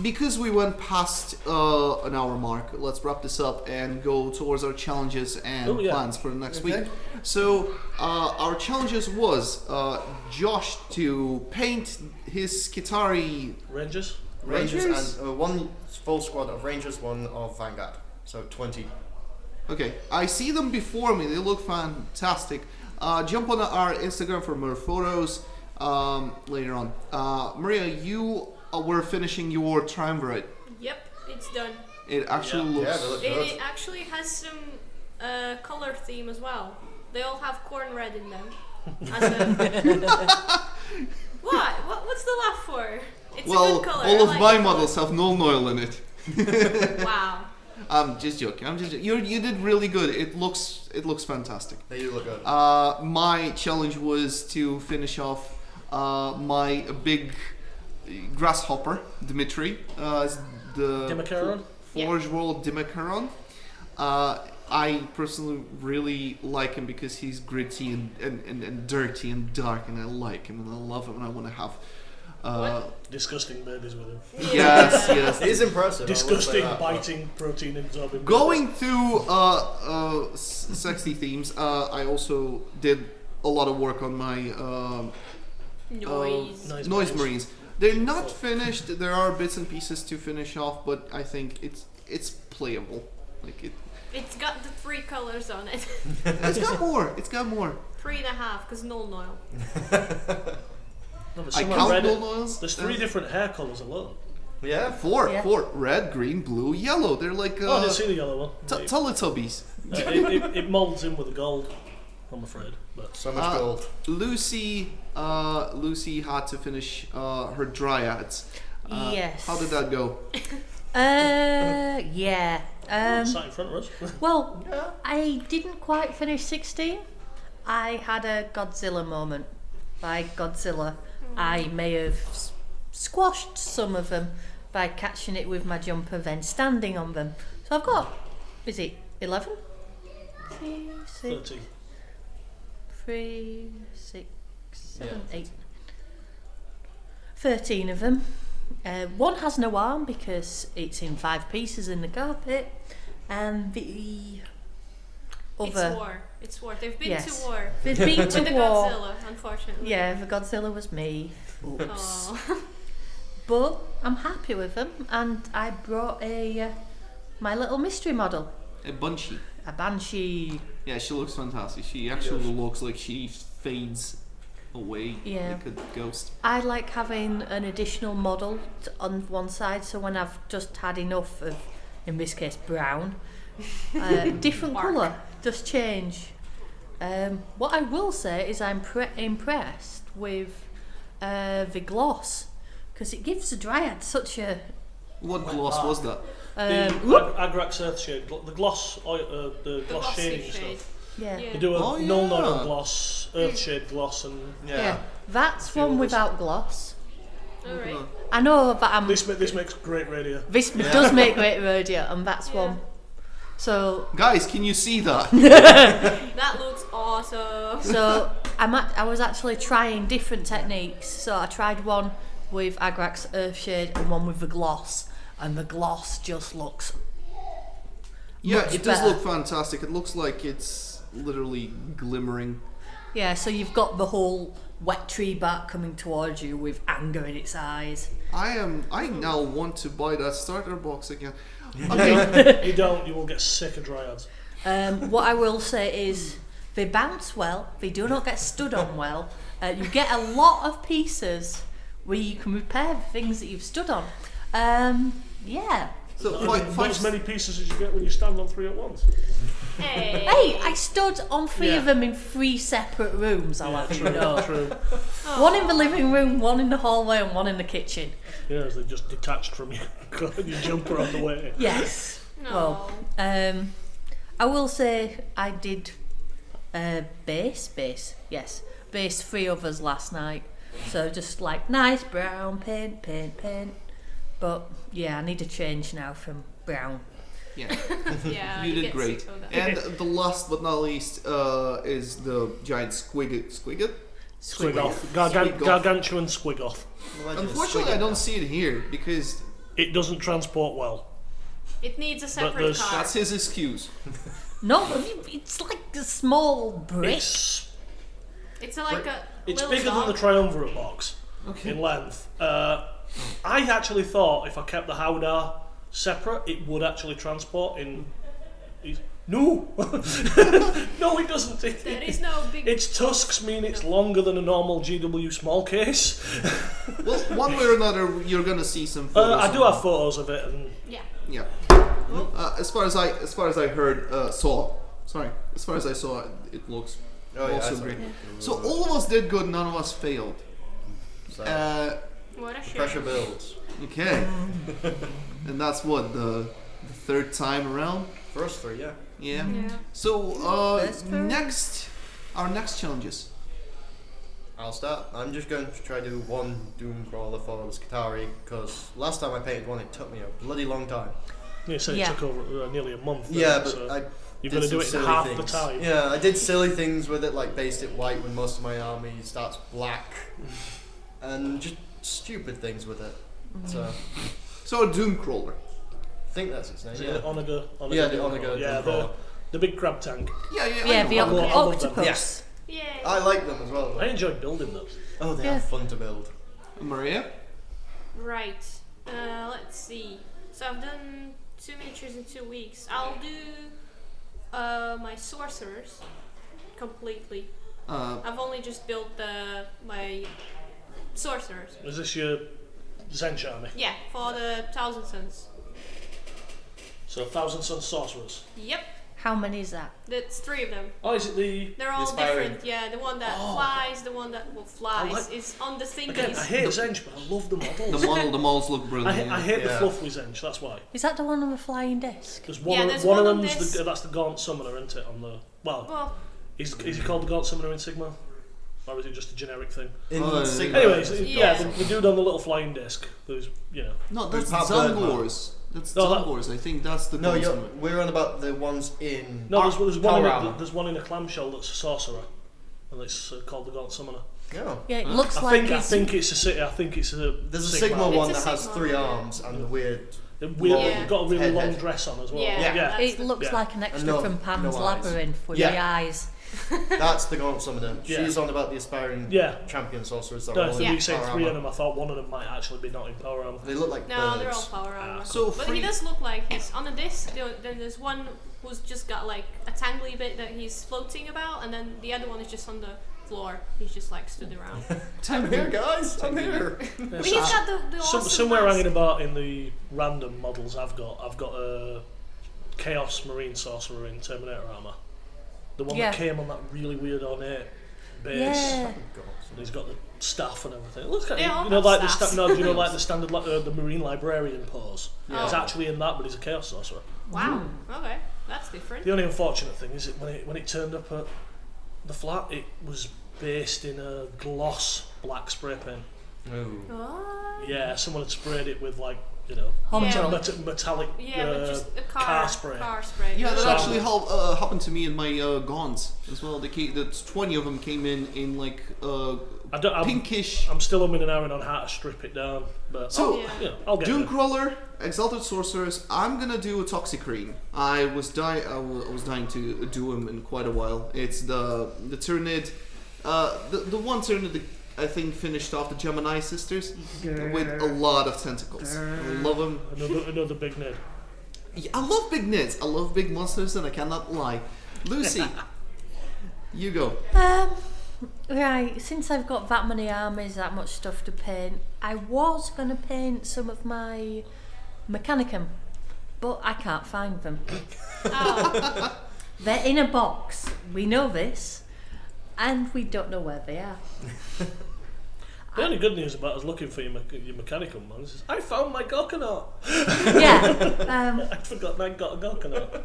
Because we went past an hour mark, let's wrap this up and go towards our challenges and plans for the next week. So our challenges was Josh to paint his Skitari Rangers. Rangers and one full squad of Rangers, one of Vanguard. So 20. Okay, I see them before me. They look fantastic. Jump on our Instagram for more photos later on. Maria, you were finishing your Triumvirate. Yep, it's done. It actually looks... they look good. It actually has some color theme as well. They all have corn red in them. What? What's the laugh for? It's a good color. All of my models have null oil in it. Wow. I'm just joking. You did really good. It looks fantastic. They do look good. My challenge was to finish off my big grasshopper, Dimitri, the Dimakaron? Forge World Dimakaron. I personally really like him because he's gritty and dirty and dark, and I like him and I love him and I want to have. Disgusting babies with him. Yes. It is impressive. Disgusting, biting, protein absorbing. Going through sexy themes, I also did a lot of work on my noise marines. They're not finished. There are bits and pieces to finish off, but I think it's playable. Like it. It's got the 3 colors on it. It's got more. 3.5 because null oil. No, but I some are count red. null oils. There's 3 different hair colours alone. Yeah. Four. Yeah. 4. Red, green, blue, yellow. They're like Oh, I didn't see the yellow one. Teletubbies. It moulds in with the gold, I'm afraid. But So much gold. Lucy had to finish her dryads. Yes. How did that go? Yeah. sat in front of us. Well, I didn't quite finish 16. I had a Godzilla moment. By Godzilla, I may have squashed some of them by catching it with my jumper, then standing on them. So I've got, is it 11? 3, 6, 30. 3, 6, 7, 8. 13 of them. One has no arm because it's in 5 pieces in the carpet, and the other... It's war. They've been Yes. to war. They've been With to the war. Godzilla, unfortunately. Yeah, the Godzilla was me. Oops. Aw. But I'm happy with them, and I brought my little mystery model, A Banshee. a Banshee. Yeah, she looks fantastic. She actually looks like she fades away Yeah. like a ghost. I like having an additional model on one side, so when I've just had enough of, in this case, brown, different Bark. colour, just change. What I will say is I'm impressed with the gloss, because it gives the Dryad such a... What gloss was that? The whoop. Agrax Earthshade, the gloss, the gloss shading and shade. stuff. Yeah. Yeah. You do a Oh, null yeah. oil gloss, Earthshade gloss, and Yeah. That's few one others. without gloss. Alright. I know that I'm... this makes great radio. This does make great radio, and that's one. So Guys, can you see that? That looks awesome. So I was actually trying different techniques. So I tried one with Agrax Earthshade and one with the gloss, and the gloss just looks Yeah, much it does better. look fantastic. It looks like it's literally glimmering. Yeah, so you've got the whole wet tree bark coming towards you with anger in its eyes. I now want to buy that starter box again. Okay. You don't, you will get sick of dryads. What I will say is they bounce well, they do not get stood on well. You get a lot of pieces where you can repair the things that you've stood on. Yeah. So Not as many pieces as you get when you stand on 3 at once. Hey. Hey, I stood on 3 Yeah. of them in 3 separate rooms, I'll have you know. True. One in the living room, one in the hallway, and one in the kitchen. Yeah, as they just detached from you, your jumper on the way. Yes. No. Well, I will say I did base 3 others last night. So just like nice brown paint. But yeah, I need a change now from brown. Yeah, Yeah, you did get great. sick of that. And the last but not least is the giant squigget. Squigoth. Squigoth. Gargantuan Squigoth. Unfortunately, I don't see it here because It doesn't transport well. It needs a separate there's- car. that's his excuse. No, it's like a small brick. It's Like a it's little bigger dog. than the Triumvirate box Okay. in length. I actually thought if I kept the Howdar separate, it would actually transport in. No, no, it doesn't. There is no big. Its tusks mean it's longer than a normal GW small case. Well, one way or another, you're gonna see some photos. I do have photos of it, and Yeah. Yeah. As far as I heard, as far as I saw, it looks Oh, yeah, also I saw great. it. So all of us did good, none of us failed. So, What a shame. pressure builds. Okay. And that's what the third time around. For us three, yeah. Yeah. Yeah. So That's fair. our next challenges. I'll start. I'm just going to try to do one Doom Crawler for the Skitari, because last time I painted one, it took me a bloody long time. you said Yeah. it took over nearly a month. Yeah, didn't it? but So I you're did going to some do it in silly half things. the time. Yeah, I did silly things with it, like based it white when most of my army starts black, and just stupid things with it. So, So a doom crawler. I think that's its name. Is it Yeah. Onaga? Yeah, the Doom Onaga Crawler. Yeah, Doom Crawler. the big crab tank. Yeah, Yeah, the I know. I love them. octopus. Yay. I like them as well. I enjoyed building those. Oh, they Yeah. are fun to build. Maria. Right. Let's see. So I've done 2 miniatures in 2 weeks. I'll do my sorcerers completely. I've only just built my sorcerers. Is this your Zench army? Yeah, for the Thousand Suns. So 1,000 Sun Sorcerers. Yep, How many is that? that's 3 of them. Oh, is it the... They're all Inspiring. different. Yeah, the one that Oh. flies, the one that flies like- is on the thingies. Again, I hate Zench, but I love the models. The models look brilliant. I hate the Yeah. fluff with Zench, that's why. Is that the one on the flying disc? There's Yeah, one, there's one one of on them's this. that's the Gaunt Summoner, isn't it? On the Well, is he called the Gaunt Summoner in Sigma, or is it just a generic thing? In Oh, Sigma, Anyways, Yeah. the dude on the little flying disc. Who's No, that's Pat Birdman. Zungors. That's No, that- Zungors. I think that's the No, consummate. we're on about the ones in. no, there's one in Power there's one in a clamshell that's a sorcerer, and it's called the Gaunt Summoner. Yeah. Yeah, it looks I like think it's a city. I think it's a There's a Sigma It's one a that has Sigma, 3 yeah. arms and the weird. Yeah. got a really Head. long dress on as well. Yeah. yeah. That's it the- looks yeah. like an extra no- from Pan's no eyes. Labyrinth with Yeah. the eyes. That's the Gaunt Summoner. Yeah. She's on about the aspiring Yeah. champion sorcerers. That No, are all if in you Yeah. say power 3 of armor. them, I thought one of them might actually be not in power armor. They look like no, birds. they're all power armor. So But free- he does look like he's on the disc. Then there's one who's just got like a tangly bit that he's floating about, and then the other one is just on the floor. He's just like stood around. I'm here, guys. I'm here. But he's got the awesome Somewhere mask. hanging about in the random models I've got a Chaos Marine Sorcerer in Terminator armor. The one Yeah. that came on that really weird ornate base. Yeah. And he's got the staff and everything. It looks kind They of, all you know, have like the staffs. no, do you know, like the standard, like the Marine Librarian pose. Yeah. He's actually in that, but he's a Chaos Sorcerer. Wow. Okay, that's different. The only unfortunate thing is that when it turned up at the flat, it was based in a gloss black spray paint. Ooh. What? Yeah, someone had sprayed it with like, Humdrum. metallic Yeah, but just a car spray. Car spray. Yeah, that So- actually happened to me in my Gaunts as well. The 20 of them came in like I'm pinkish. I'm still umming and ahhing on how to strip it down, but So, I'll get there. Doomcrawler, Exalted Sorcerers. I'm gonna do a Toxicrene. I was dying to do him in quite a while. It's the Tyrannid, the one Tyrannid that I think finished off the Gemini sisters with a lot of tentacles. I love them. Another big nid. Yeah, I love big nids. I love big monsters, and I cannot lie. Lucy, you go. Right, since I've got that many armies, that much stuff to paint, I was going to paint some of my Mechanicum, but I can't find them. Oh, They're in a box, we know this, and we don't know where they are. The only good news about us looking for your mechanical ones is I found my Gorkanaut. Yeah, I'd forgotten I got a Gorkanaut.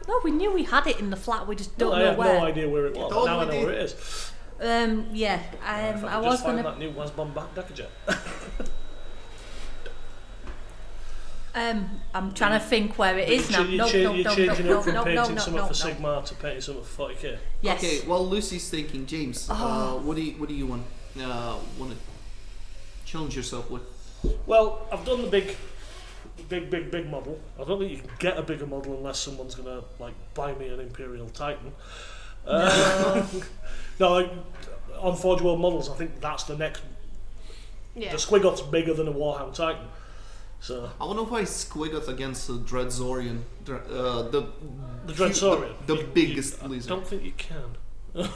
no, we knew we had it in the flat, we just don't I know have where. no idea where it was. Oh, Now I we know did. where it is. Yeah, If I I could was just find going to... that new Wasbomb back Deckerjet. I'm trying to think where it is now. You're changing it from painting something for Sigmar to painting something for 40k. Yes. Okay, while Lucy's thinking, James, what do you want to challenge yourself with? Well, I've done the big model. I don't think you can get a bigger model unless someone's gonna like buy me an Imperial Titan. No, like, on Forge World models, I think that's the next. Yeah. The Squiggoth's bigger than a Warhound Titan. So I wonder if I Squiggoth against the Dreadzorian, the Dreadzorian, the biggest lizard. I don't think you can.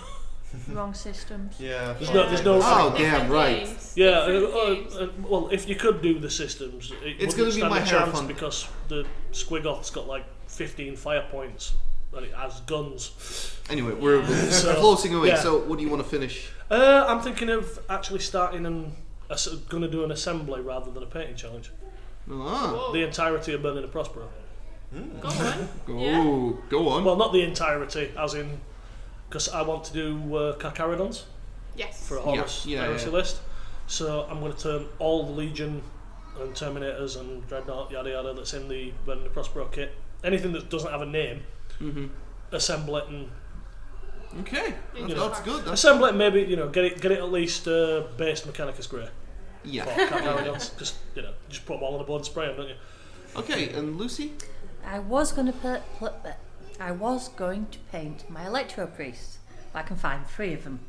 Wrong systems. Yeah. There's no. Oh, damn right. Yeah, well, if you could do the systems, It's going to be my chance Hierophant. because the Squiggoth's got like 15 fire points and it has guns. Anyway, we're So, closing away. yeah. So, what do you want to finish? I'm thinking of actually starting and going to do an assembly rather than a painting challenge. Ah, The entirety of Burning the Prospero. Go on. go on. Well, not the entirety, as in, because I want to do Carcharodons Yes. for a Horus Yeah, heresy list. So I'm going to turn all the Legion and Terminators and Dreadnought yada yada that's in the Burning the Prospero kit, anything that doesn't have a name, assemble it and Okay, that's good. assemble it and maybe get it at least based Mechanicus Grey. Yeah. For Carcharodons. Just just put them all on the board and spray them, don't you? Okay, and Lucy? I was going to paint my Electro Priests, but I can find 3 of them.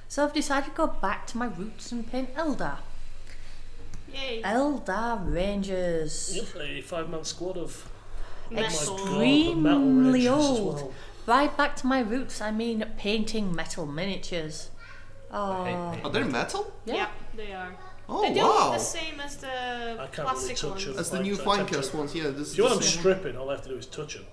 So I've decided to go back to my roots and paint Eldar. Yay. Eldar Rangers. Yep, a 5-man squad of Metal. the Metal Extremely Rangers as old. well. Right back to my roots, I mean painting metal miniatures. Oh, Are they metal? yeah. Yeah, they are. Oh, they do wow. look the same as the I can't really plastic touch ones. them. That's the new Like, I Finecast can- ones, yeah. This If you want them is the same. stripping, all I have to do is touch them.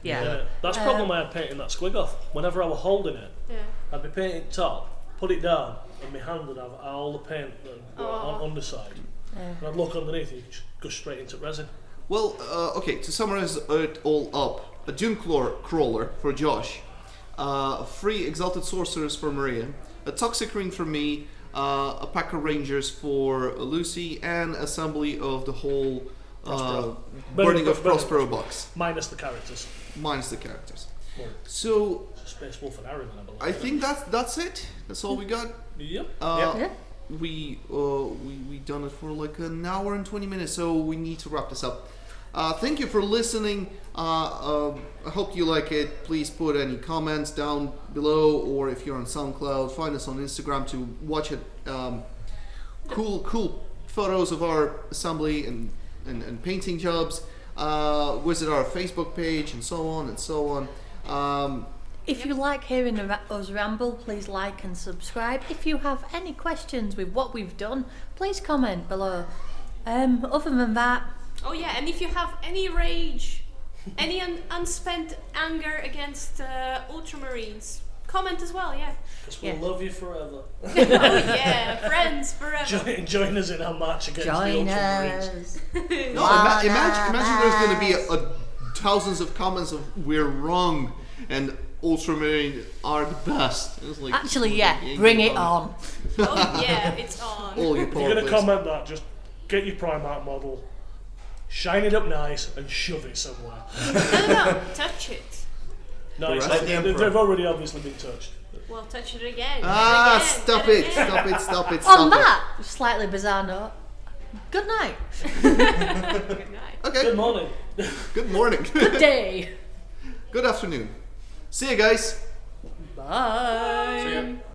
Yeah. That's the problem I had painting that Squiggoth. Whenever I was holding it, Yeah. I'd be painting top, put it down, and my hand would have all the paint on underside. And I'd look underneath, and just go straight into resin. Well, okay, to summarize it all up, a Doom Crawler for Josh, 3 Exalted Sorcerers for Maria, a Toxic Ring for me, a pack of Rangers for Lucy, and assembly of the whole Burning of Prospero box, Minus the characters. minus the characters. Well, So, Space Wolf and Harriman, I believe. I think that's it. That's all we got. Yep. Yeah. We done it for like an hour and 20 minutes, so we need to wrap this up. Thank you for listening. I hope you like it. Please put any comments down below, or if you're on SoundCloud, find us on Instagram to watch it. Cool photos of our assembly and painting jobs. Visit our Facebook page and so on and so on. If you like hearing us ramble, please like and subscribe. If you have any questions with what we've done, please comment below. Other than that, Oh yeah, and if you have any rage, any unspent anger against Ultramarines, comment as well. Yeah. Because we'll Yeah. love you forever. Oh yeah, friends forever. Join us in our march against join the Ultramarines. us. No, imagine there's going to be a thousands of comments of "we're wrong" and Ultramarine are the best. It's like, Actually, yeah, bring it on. Oh yeah, it's on. All your If you're going to players. comment that, just get your Primarch model, shine it up nice, and shove it somewhere. No, touch it. No, it's Like the Emperor. they've already obviously been touched. Well, touch it again. Ah, again, stop and it, again. stop it, stop it, On stop it. that slightly bizarre note, good night. Good night. Okay, Good morning. good morning. Good day. Good afternoon. See you guys. Bye. See ya.